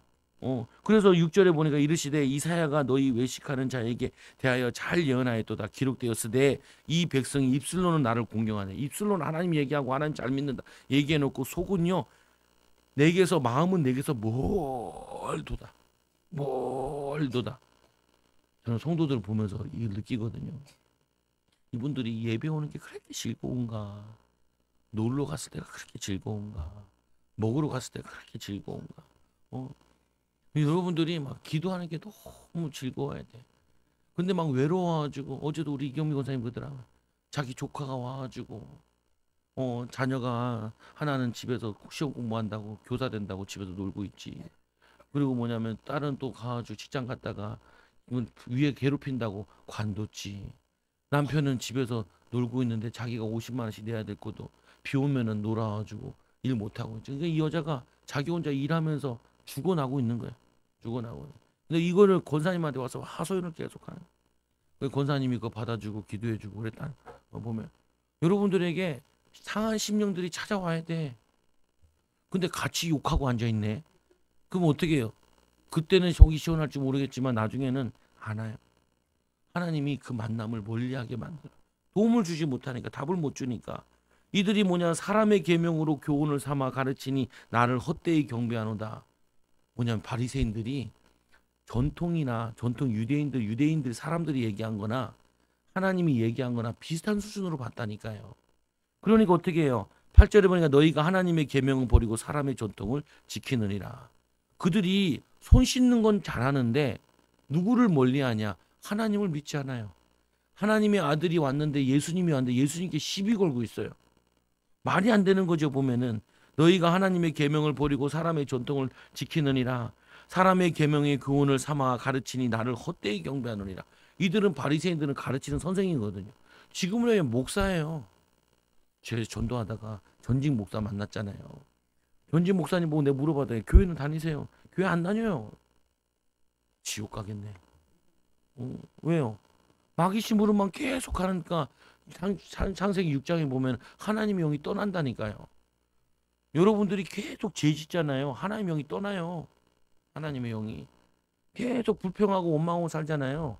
그래서 6절에 보니까 이르시되 이사야가 너희 외식하는 자에게 대하여 잘 예언하였도다. 기록되었으되 이 백성이 입술로는 나를 공경하네. 입술로는 하나님 얘기하고 하나님 잘 믿는다 얘기해놓고 속은요 내게서 마음은 내게서 멀도다. 멀도다. 저는 성도들을 보면서 이걸 느끼거든요. 이분들이 예배 오는 게 그렇게 즐거운가? 놀러 갔을 때가 그렇게 즐거운가? 먹으러 갔을 때가 그렇게 즐거운가? 어? 여러분들이 막 기도하는 게 너무 즐거워야 돼. 근데 막 외로워가지고 어제도 우리 이경미 권사님 그러더라. 자기 조카가 와가지고 자녀가 하나는 집에서 시험 공부한다고 교사 된다고 집에서 놀고 있지. 그리고 뭐냐면 딸은 또 가가지고 직장 갔다가 위에 괴롭힌다고 관뒀지. 남편은 집에서 놀고 있는데 자기가 50만 원씩 내야 될 것도 비 오면은 놀아가지고 일 못하고 있지. 그러니까 이 여자가 자기 혼자 일하면서 죽어나고 있는 거야. 죽어나고. 근데 이거를 권사님한테 와서 하소연을 계속하는. 권사님이 그거 받아주고 기도해주고 그랬다. 보면 여러분들에게 상한 심령들이 찾아와야 돼. 근데 같이 욕하고 앉아 있네. 그럼 어떻게 해요? 그때는 속이 시원할지 모르겠지만 나중에는 안 와요. 하나님이 그 만남을 멀리하게 만들어. 도움을 주지 못하니까 답을 못 주니까. 이들이 뭐냐 사람의 계명으로 교훈을 삼아 가르치니 나를 헛되이 경배하노다. 뭐냐면 바리새인들이 전통이나 전통 유대인들 사람들이 얘기한 거나 하나님이 얘기한 거나 비슷한 수준으로 봤다니까요. 그러니까 어떻게 해요? 8절에 보니까 너희가 하나님의 계명을 버리고 사람의 전통을 지키느니라. 그들이 손 씻는 건 잘하는데 누구를 멀리하냐? 하나님을 믿지 않아요. 하나님의 아들이 왔는데 예수님이 왔는데 예수님께 시비 걸고 있어요. 말이 안 되는 거죠. 보면은 너희가 하나님의 계명을 버리고 사람의 전통을 지키느니라. 사람의 계명의 교훈을 삼아 가르치니 나를 헛되이 경배하느니라. 이들은 바리새인들은 가르치는 선생이거든요. 지금은 왜 목사예요? 제 전도하다가 전직 목사 만났잖아요. 전직 목사님 보고 내가 물어봤더니 교회는 다니세요? 교회 안 다녀요. 지옥 가겠네. 왜요? 마귀 심부름만 계속 하니까 창세기 6장에 보면 하나님의 영이 떠난다니까요. 여러분들이 계속 죄 짓잖아요. 하나님의 영이 떠나요. 하나님의 영이 계속 불평하고 원망하고 살잖아요.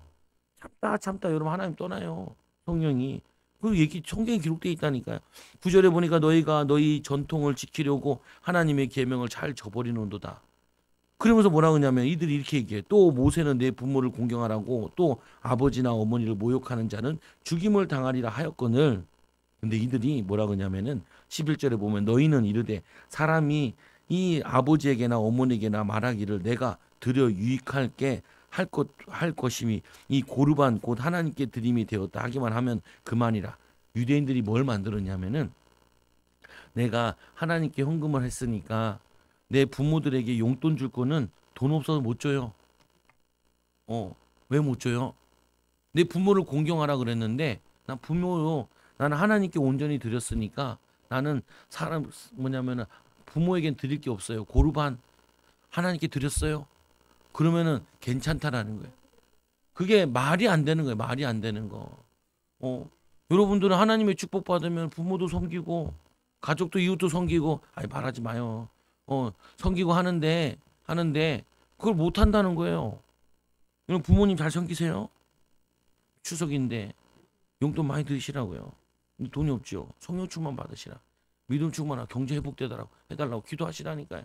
참다 여러분 하나님 떠나요. 성령이. 그 얘기 성경에 기록되어 있다니까요. 9절에 보니까 너희가 너희 전통을 지키려고 하나님의 계명을 잘 저버리는도다. 그러면서 뭐라고 하냐면 이들이 이렇게 얘기해. 또 모세는 내 부모를 공경하라고 또 아버지나 어머니를 모욕하는 자는 죽임을 당하리라 하였거늘. 근데 이들이 뭐라고 하냐면은 11절에 보면 너희는 이르되 사람이 이 아버지에게나 어머니에게나 말하기를 내가 드려 유익할게 할 것임이 이 고르반 곧 하나님께 드림이 되었다 하기만 하면 그만이라. 유대인들이 뭘 만들었냐면은 내가 하나님께 헌금을 했으니까 내 부모들에게 용돈 줄 거는 돈 없어서 못 줘요. 왜 못 줘요? 내 부모를 공경하라 그랬는데 나는 하나님께 온전히 드렸으니까 나는 사람 뭐냐면은 부모에겐 드릴 게 없어요. 고르반 하나님께 드렸어요. 그러면은 괜찮다라는 거예요. 그게 말이 안 되는 거예요. 말이 안 되는 거. 여러분들은 하나님의 축복 받으면 부모도 섬기고 가족도 이웃도 섬기고 말하지 마요. 섬기고 하는데 그걸 못 한다는 거예요. 여러분 부모님 잘 섬기세요. 추석인데 용돈 많이 드시라고요. 근데 돈이 없죠. 성령 충만 받으시라. 믿음 충만하고 경제 해달라고 기도하시라니까요.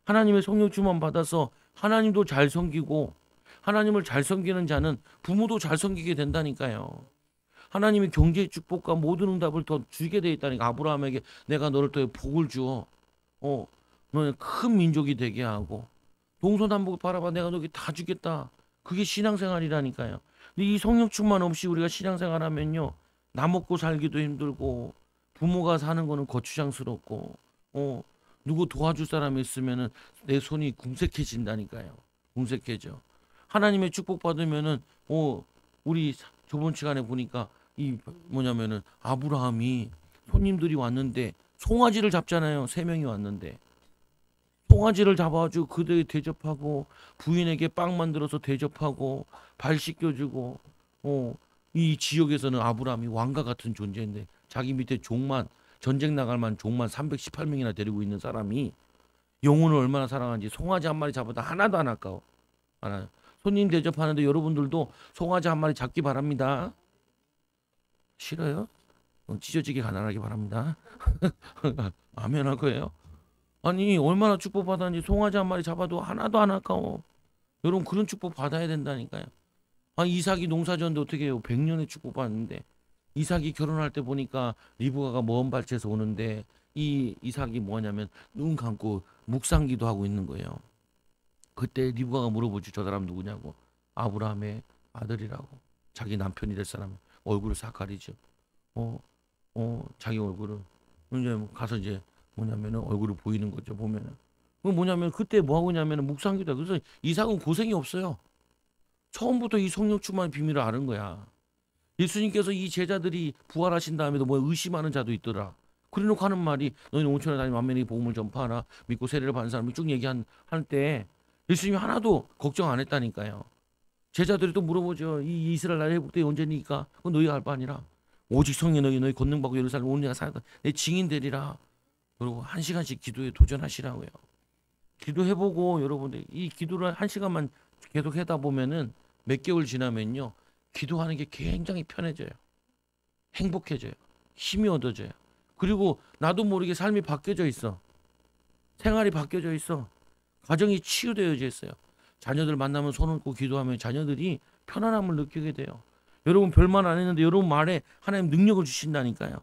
하나님의 성령 충만 받아서 하나님도 잘 섬기고 하나님을 잘 섬기는 자는 부모도 잘 섬기게 된다니까요. 하나님이 경제의 축복과 모든 응답을 더 주게 돼 있다니까. 아브라함에게 내가 너를 통해 복을 주어 너는 큰 민족이 되게 하고 동서남북 바라봐 내가 너에게 다 주겠다. 그게 신앙생활이라니까요. 근데 이 성령 충만 없이 우리가 신앙생활하면요 나 먹고 살기도 힘들고 부모가 사는 거는 거추장스럽고 누구 도와줄 사람이 있으면은 내 손이 궁색해진다니까요. 궁색해져. 하나님의 축복 받으면은 우리 저번 시간에 보니까 이 뭐냐면은 아브라함이 손님들이 왔는데 송아지를 잡잖아요. 3명이 왔는데 송아지를 잡아가지고 그들이 대접하고 부인에게 빵 만들어서 대접하고 발 씻겨주고 이 지역에서는 아브라함이 왕과 같은 존재인데 자기 밑에 종만 전쟁 나갈 만 종만 318명이나 데리고 있는 사람이 영혼을 얼마나 사랑하는지 송아지 한 마리 잡아도 하나도 안 아까워. 하나. 손님 대접하는데 여러분들도 송아지 한 마리 잡기 바랍니다. 싫어요? 찢어지게 가난하게 바랍니다. 아멘 할 거예요? 아니 얼마나 축복받았는지 송아지 한 마리 잡아도 하나도 안 아까워. 여러분 그런 축복 받아야 된다니까요. 아 이삭이 농사 지었는데 어떻게 해요? 100년의 축복 받는데 이삭이 결혼할 때 보니까 리브가가 먼 발치에서 오는데 이 이삭이 뭐냐면 눈 감고 묵상기도 하고 있는 거예요. 그때 리브가가 물어보지 저 사람 누구냐고. 아브라함의 아들이라고. 자기 남편이 될 사람 얼굴을 싹 가리죠. 어, 자기 얼굴을 이제 가서 이제 뭐냐면은 얼굴을 보이는 거죠 보면은. 그 뭐냐면 그때 뭐 하고 있냐면은 묵상기도. 그래서 이삭은 고생이 없어요. 처음부터 이 성령 충만의 비밀을 아는 거야. 예수님께서 이 제자들이 부활하신 다음에도 뭐 의심하는 자도 있더라. 그래놓고 하는 말이 너희는 온천에 다니면 만민에게 복음을 전파하라. 믿고 세례를 받는 사람이 쭉 얘기할 때 예수님이 하나도 걱정 안 했다니까요. 제자들이 또 물어보죠. 이 이스라엘 나라 회복때 언제니까? 그건 너희가 알 바 아니라 오직 성령 너희 권능받고 예루살렘 온 내가 살다 내 증인 되리라. 그리고 1시간씩 기도에 도전하시라고요. 기도해보고 여러분들 이 기도를 1시간만 계속 하다 보면은 몇 개월 지나면요. 기도하는 게 굉장히 편해져요. 행복해져요. 힘이 얻어져요. 그리고 나도 모르게 삶이 바뀌어져 있어. 생활이 바뀌어져 있어. 가정이 치유되어져 있어요. 자녀들 만나면 손 얹고 기도하면 자녀들이 편안함을 느끼게 돼요. 여러분 별말 안 했는데 여러분 말에 하나님 능력을 주신다니까요.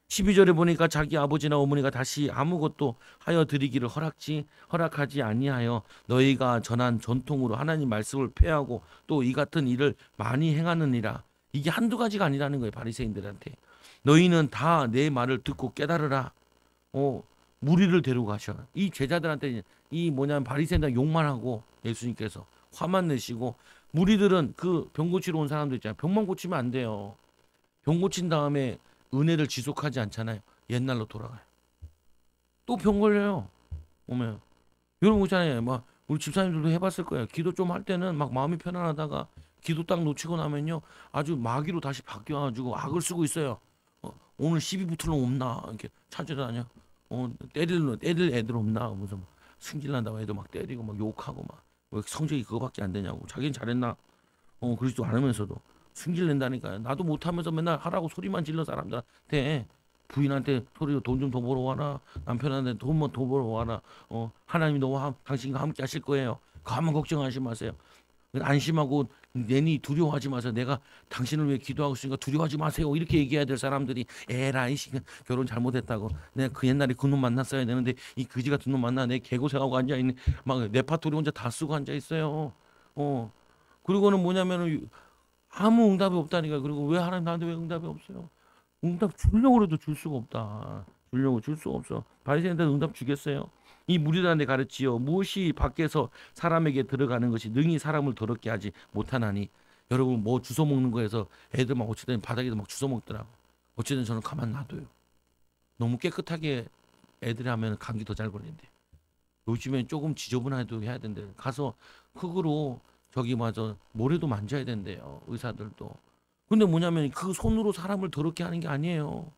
12절에 보니까 자기 아버지나 어머니가 다시 아무것도 하여 드리기를 허락하지 아니하여 너희가 전한 전통으로 하나님 말씀을 폐하고 또 이 같은 일을 많이 행하느니라. 이게 한두 가지가 아니라는 거예요. 바리새인들한테. 너희는 다 내 말을 듣고 깨달으라. 무리를 데려가셔. 이 제자들한테 이 뭐냐면 바리새인들 욕만 하고 예수님께서 화만 내시고 무리들은 그 병 고치러 온 사람들 있잖아요. 병만 고치면 안 돼요. 병 고친 다음에 은혜를 지속하지 않잖아요. 옛날로 돌아가요. 또 병 걸려요. 오면 여러분 있잖아요. 막 우리 집사님들도 해봤을 거예요. 기도 좀 할 때는 막 마음이 편안하다가 기도 딱 놓치고 나면요 아주 마귀로 다시 바뀌어가지고 악을 쓰고 있어요. 오늘 시비 붙을 놈 없나 이렇게 찾아다녀. 때릴 애들 없나 무슨 승질난다고 애들 막 때리고 막 욕하고 막 왜 성적이 그거밖에 안 되냐고. 자기는 잘했나? 그러지도 않으면서도 승질 낸다니까요. 나도 못하면서 맨날 하라고 소리만 질러 사람들한테. 부인한테 소리로 돈 좀 더 벌어와라. 남편한테 돈만 더 벌어와라. 하나님이 너와 당신과 함께 하실 거예요. 가만 걱정하지 마세요. 안심하고 괜히 두려워하지 마세요. 내가 당신을 위해 기도하고 있으니까 두려워하지 마세요. 이렇게 얘기해야 될 사람들이 에라이 결혼 잘못했다고. 내가 그 옛날에 그 놈 만났어야 되는데 이 그지 같은 놈 만나 내 개고생하고 앉아있는 막 레파토리 혼자 다 쓰고 앉아있어요. 그리고는 뭐냐면은 아무 응답이 없다니까. 그리고 왜 하나님 나한테 왜 응답이 없어요? 응답 주려고 해도 줄 수가 없다. 주려고 줄 수가 없어. 바리새인들 응답 주겠어요? 이 무리들한테 가르치여 무엇이 밖에서 사람에게 들어가는 것이 능히 사람을 더럽게 하지 못하나니. 여러분 뭐 주워 먹는 거에서 애들 막 어쨌든 바닥에도 막 주워 먹더라고. 어쨌든 저는 가만 놔둬요. 너무 깨끗하게 애들이 하면 감기 더 잘 걸린대. 요즘엔 조금 지저분해도 해야 된대. 가서 흙으로 저기 마저 모래도 만져야 된대요. 의사들도. 근데 뭐냐면 그 손으로 사람을 더럽게 하는 게 아니에요.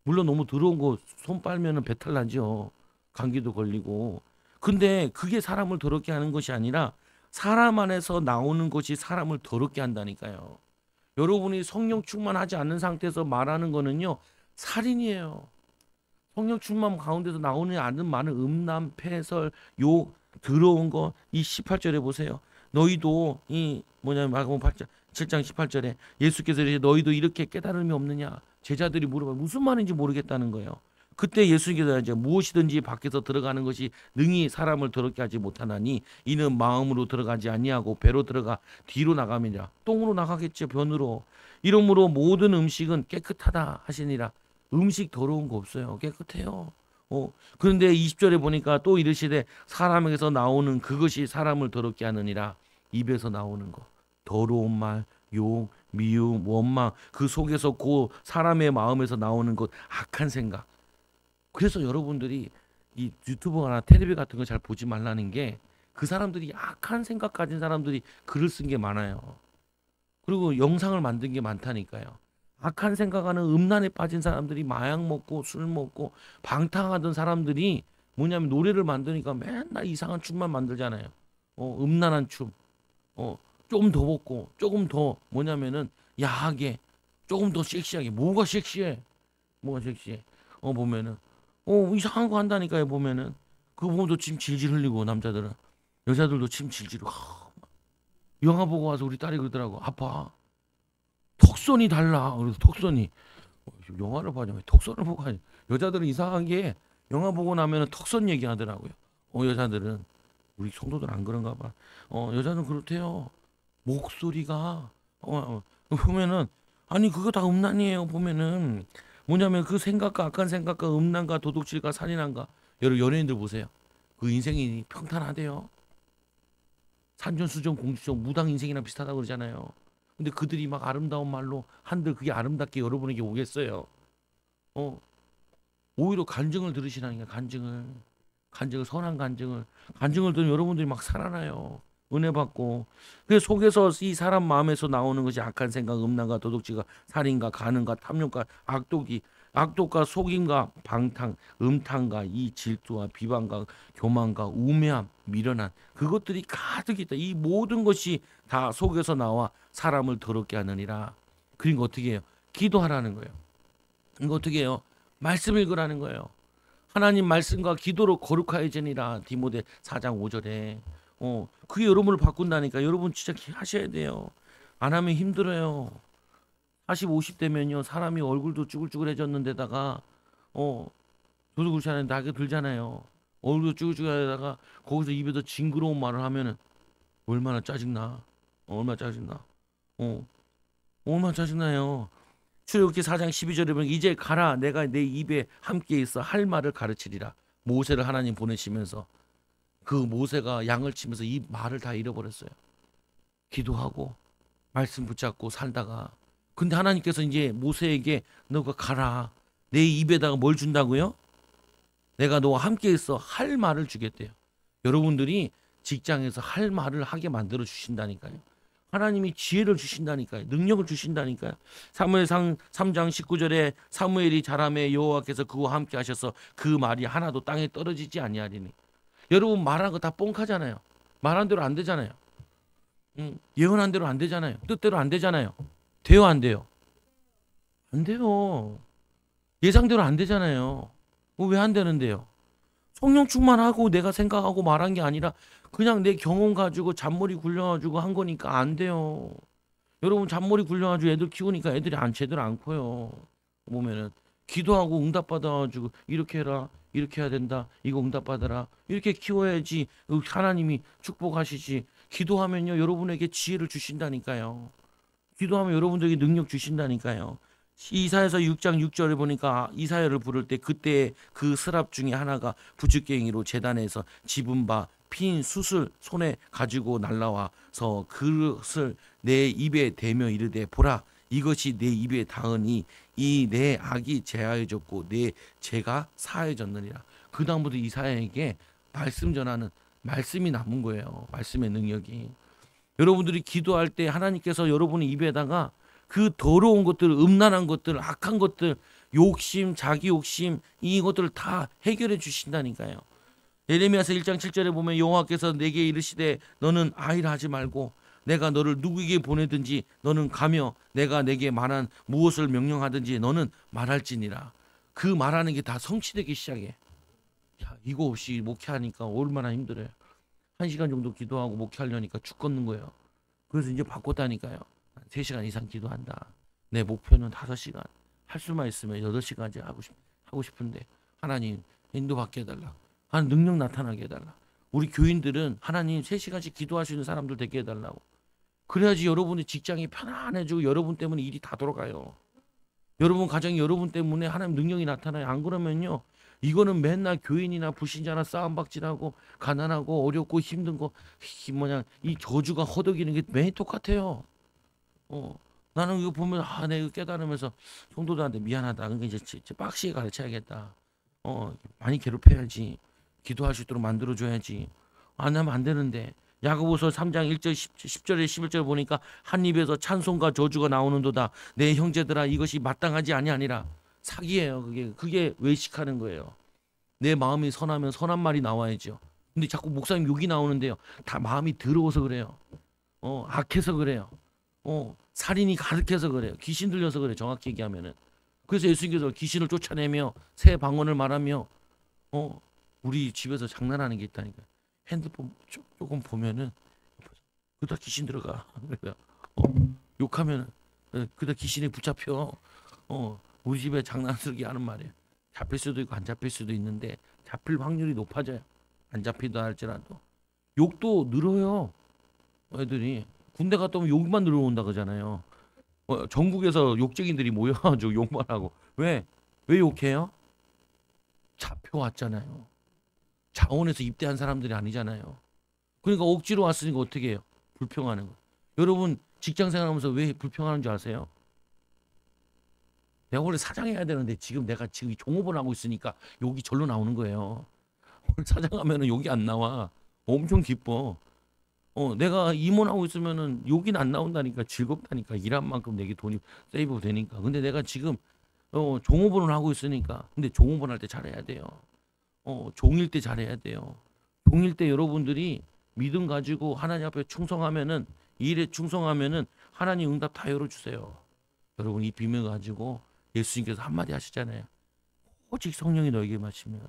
물론 너무 더러운 거 손 빨면은 배탈 나죠. 감기도 걸리고. 근데 그게 사람을 더럽게 하는 것이 아니라 사람 안에서 나오는 것이 사람을 더럽게 한다니까요. 여러분이 성령 충만하지 않는 상태에서 말하는 거는요 살인이에요. 성령 충만 가운데서 나오는 않는 많은 음란, 패설, 욕, 더러운 거. 이 18절에 보세요. 너희도 이 뭐냐면 마가복음 7장 18절에 예수께서 이르시되 너희도 이렇게 깨달음이 없느냐. 제자들이 물어봐 무슨 말인지 모르겠다는 거예요. 그때 예수님께서 이제 무엇이든지 밖에서 들어가는 것이 능히 사람을 더럽게 하지 못하나니 이는 마음으로 들어가지 아니하고 배로 들어가 뒤로 나감이니라. 똥으로 나가겠죠. 변으로. 이러므로 모든 음식은 깨끗하다 하시니라. 음식 더러운 거 없어요. 깨끗해요. 그런데 20절에 보니까 또 이르시되 사람에게서 나오는 그것이 사람을 더럽게 하느니라. 입에서 나오는 거. 더러운 말, 욕, 미움, 원망, 그 속에서 그 사람의 마음에서 나오는 것, 악한 생각. 그래서 여러분들이 이 유튜브나 텔레비 같은 거 잘 보지 말라는 게 그 사람들이 악한 생각 가진 사람들이 글을 쓴 게 많아요. 그리고 영상을 만든 게 많다니까요. 악한 생각하는 음란에 빠진 사람들이 마약 먹고 술 먹고 방탕하던 사람들이 뭐냐면 노래를 만드니까 맨날 이상한 춤만 만들잖아요. 음란한 춤. 어, 조금 더 먹고 조금 더 뭐냐면은 야하게 조금 더 섹시하게. 뭐가 섹시해? 뭐가 섹시해? 보면은 이상한 거 한다니까요. 보면은 그거 보고도 침 질질 흘리고 남자들은 여자들도 침 질질 흘리고 영화 보고 와서 우리 딸이 그러더라고. 아빠 턱선이 달라. 그래서 턱선이 영화를 봐왜 턱선을 보고 하니. 여자들은 이상하게 영화 보고 나면은 턱선 얘기하더라고요. 여자들은 우리 성도들 안 그런가 봐. 여자는 그렇대요. 목소리가 보면은 아니 그거 다 음란이에요. 보면은 뭐냐면 그 생각과 악한 생각과 음란과 도둑질과 살인한가. 여러분 연예인들 보세요. 그 인생이 평탄하대요. 산전수전 공주전 무당 인생이랑 비슷하다고 그러잖아요. 근데 그들이 막 아름다운 말로 한들 그게 아름답게 여러분에게 오겠어요. 어 오히려 간증을 들으시라니까. 간증을 선한 간증을 들으면 여러분들이 막 살아나요. 은혜 받고. 그 속에서 이 사람 마음에서 나오는 것이 악한 생각, 음란과 도둑질과 살인과 간음과 탐욕과 악독과 속임과 방탕, 음탕과 이 질투와 비방과 교만과 우매함, 미련한 그것들이 가득 있다. 이 모든 것이 다 속에서 나와 사람을 더럽게 하느니라. 그러니까 어떻게 해요? 기도하라는 거예요. 이거 어떻게 해요? 말씀 읽으라는 거예요. 하나님 말씀과 기도로 거룩하여지니라. 디모데 4장 5절에. 그게 여러분을 바꾼다니까. 여러분 진짜 하셔야 돼요. 안 하면 힘들어요. 40, 50대면요. 사람이 얼굴도 쭈글쭈글해졌는데다가 저도 그렇지 않아요. 나이가 들잖아요. 얼굴도 쭈글쭈글하다가 거기서 입에서 징그러운 말을 하면은 얼마나 짜증나. 얼마나 짜증나. 어, 얼마나 짜증나요. 출애굽기 4장 12절에 보면 이제 가라 내가 내 입에 함께 있어 할 말을 가르치리라. 모세를 하나님 보내시면서 그 모세가 양을 치면서 이 말을 다 잃어버렸어요. 기도하고 말씀 붙잡고 살다가 근데 하나님께서 이제 모세에게 너가 가라. 내 입에다가 뭘 준다고요? 내가 너와 함께 있어 할 말을 주겠대요. 여러분들이 직장에서 할 말을 하게 만들어 주신다니까요. 하나님이 지혜를 주신다니까요. 능력을 주신다니까요. 사무엘상 3장 19절에 사무엘이 자라매 여호와께서 그와 함께 하셔서 그 말이 하나도 땅에 떨어지지 아니하리니. 여러분 말한 거 다 뻥카잖아요. 말한 대로 안 되잖아요. 예언한 대로 안 되잖아요. 뜻대로 안 되잖아요. 돼요 안 돼요? 안 돼요. 예상대로 안 되잖아요. 왜 안 되는데요? 성령 충만하고 내가 생각하고 말한 게 아니라 그냥 내 경험 가지고 잔머리 굴려가지고 한 거니까 안 돼요. 여러분 잔머리 굴려가지고 애들 키우니까 애들이 제대로 안 커요. 보면은 기도하고 응답 받아가지고 이렇게 해라 이렇게 해야 된다 이거 응답 받아라 이렇게 키워야지 하나님이 축복하시지. 기도하면요 여러분에게 지혜를 주신다니까요. 기도하면 여러분들에게 능력 주신다니까요. 이사야서 6장 6절에 보니까 이사야를 부를 때 그때 그 스랍 중에 하나가 부축갱이로 제단에서 집은 바 핀 숯을 손에 가지고 날라와서 그것을 내 입에 대며 이르되 보라 이것이 내 입에 닿으니 이 내 악이 제하여졌고 내 죄가 사하여졌느니라. 그 다음부터 이사야에게 말씀 전하는 말씀이 남은 거예요. 말씀의 능력이. 여러분들이 기도할 때 하나님께서 여러분의 입에다가 그 더러운 것들, 음란한 것들, 악한 것들, 욕심, 자기 욕심 이것들을 다 해결해 주신다니까요. 예레미야서 1장 7절에 보면 여호와께서 내게 이르시되 너는 아이라 하지 말고 내가 너를 누구에게 보내든지 너는 가며 내가 내게 말한 무엇을 명령하든지 너는 말할지니라. 그 말하는 게 다 성취되기 시작해. 야, 이거 없이 목회하니까 얼마나 힘들어요. 1시간 정도 기도하고 목회하려니까 죽겠는 거예요. 그래서 이제 바꿨다니까요. 3시간 이상 기도한다. 내 목표는 5시간. 할 수만 있으면 8시간까지 하고 싶은데 하나님 인도받게 해달라. 하나님 능력 나타나게 해달라. 우리 교인들은 하나님 3시간씩 기도할 수 있는 사람들 되게 해달라고. 그래야지 여러분의 직장이 편안해지고 여러분 때문에 일이 다 돌아가요. 여러분 가정이 여러분 때문에 하나님 능력이 나타나요. 안 그러면요. 이거는 맨날 교인이나 불신자나 싸움박질하고 가난하고 어렵고 힘든 거 이 저주가 허덕이는 게 매일 똑같아요. 나는 이거 보면 내가 이거 깨달으면서 성도들한테 미안하다. 그러니까 이제 빡시게 가르쳐야겠다. 많이 괴롭혀야지. 기도할 수 있도록 만들어줘야지. 안 하면 안 되는데 야고보서 3장 1절 10절에 11절 보니까 한 입에서 찬송과 저주가 나오는도다. 내 형제들아 이것이 마땅하지 아니하니라. 사기예요. 그게 외식하는 거예요. 내 마음이 선하면 선한 말이 나와야죠. 근데 자꾸 목사님 욕이 나오는데요. 다 마음이 더러워서 그래요. 악해서 그래요. 살인이 가득해서 그래요. 귀신 들려서 그래요. 정확히 얘기하면은. 그래서 예수님께서 귀신을 쫓아내며 새 방언을 말하며 우리 집에서 장난하는 게 있다니까. 핸드폰 조금 보면은 그다 귀신 들어가. 욕하면 그다 귀신에 붙잡혀. 우리 집에 장난스럽게 하는 말이에요. 잡힐 수도 있고 안 잡힐 수도 있는데 잡힐 확률이 높아져요. 안 잡히다 할지라도 욕도 늘어요. 애들이 군대 갔다 오면 욕만 늘어온다 그러잖아요. 전국에서 욕쟁이들이 모여가지고 욕만 하고 왜 욕해요? 잡혀왔잖아요. 자원에서 입대한 사람들이 아니잖아요. 그러니까 억지로 왔으니까 어떻게 해요? 불평하는 거. 여러분 직장 생활하면서 왜 불평하는 줄 아세요? 내가 원래 사장해야 되는데 내가 지금 종업을 하고 있으니까 욕이 절로 나오는 거예요. 오늘 사장하면은 욕이 안 나와. 엄청 기뻐. 내가 임원하고 있으면은 욕이 안 나온다니까. 즐겁다니까. 일한 만큼 내게 돈이 세이브 되니까. 근데 내가 지금 종업원을 하고 있으니까. 근데 종업원 할 때 잘해야 돼요. 종일 때 잘해야 돼요. 종일 때 여러분들이 믿음 가지고 하나님 앞에 충성하면은, 이 일에 충성하면은 하나님 응답 다 열어주세요. 여러분 이 비밀 가지고 예수님께서 한마디 하시잖아요. 오직 성령이 너에게 마시면.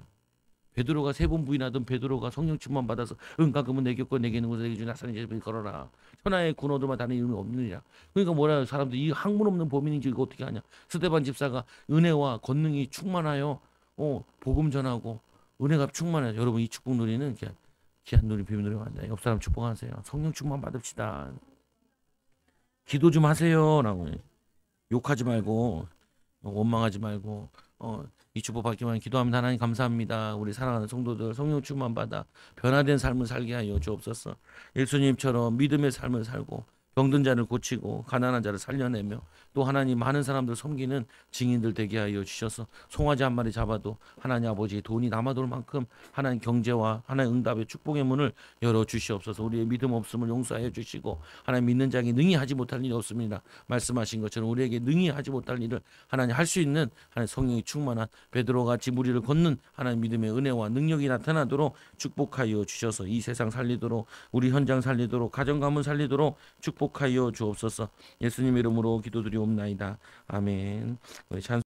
베드로가 3번 부인하던 베드로가 성령 충만 받아서 은가금은 내 겪고 내게 있는 것을 내게 주 나사렛 예수를 걸어라. 천하의 군어들만 다른 이름이 없느니라. 그러니까 뭐라 사람들 이 학문 없는 범인인지 이거 어떻게 하냐. 스데반 집사가 은혜와 권능이 충만하여 복음 전하고 은혜가 충만해요. 여러분 이 축복 누리는 귀한 누리 비밀 누리 간다. 옆 사람 축복하세요. 성령 충만 받읍시다. 기도 좀 하세요라고. 욕하지 말고 원망하지 말고 이 축복 받기만 기도합니다. 하나님 감사합니다. 우리 사랑하는 성도들 성령 충만 받아 변화된 삶을 살게 하여 주옵소서. 예수님처럼 믿음의 삶을 살고 병든 자를 고치고 가난한 자를 살려내며 또 하나님 많은 사람들 섬기는 증인들 되게 하여 주셔서 송아지 한 마리 잡아도 하나님 아버지 돈이 남아돌 만큼 하나님 경제와 하나님 응답의 축복의 문을 열어 주시옵소서. 우리의 믿음 없음을 용서하여 주시고 하나님 믿는 자에게 능히 하지 못할 일이 없습니다. 말씀하신 것처럼 우리에게 능히 하지 못할 일을 하나님 할 수 있는 하나님 성령이 충만한 베드로같이 무리를 걷는 하나님 믿음의 은혜와 능력이 나타나도록 축복하여 주셔서 이 세상 살리도록 우리 현장 살리도록 가정 가문 살리도록 축복하여 주옵소서. 예수님 이름으로 기도드리옵나이다. 아멘.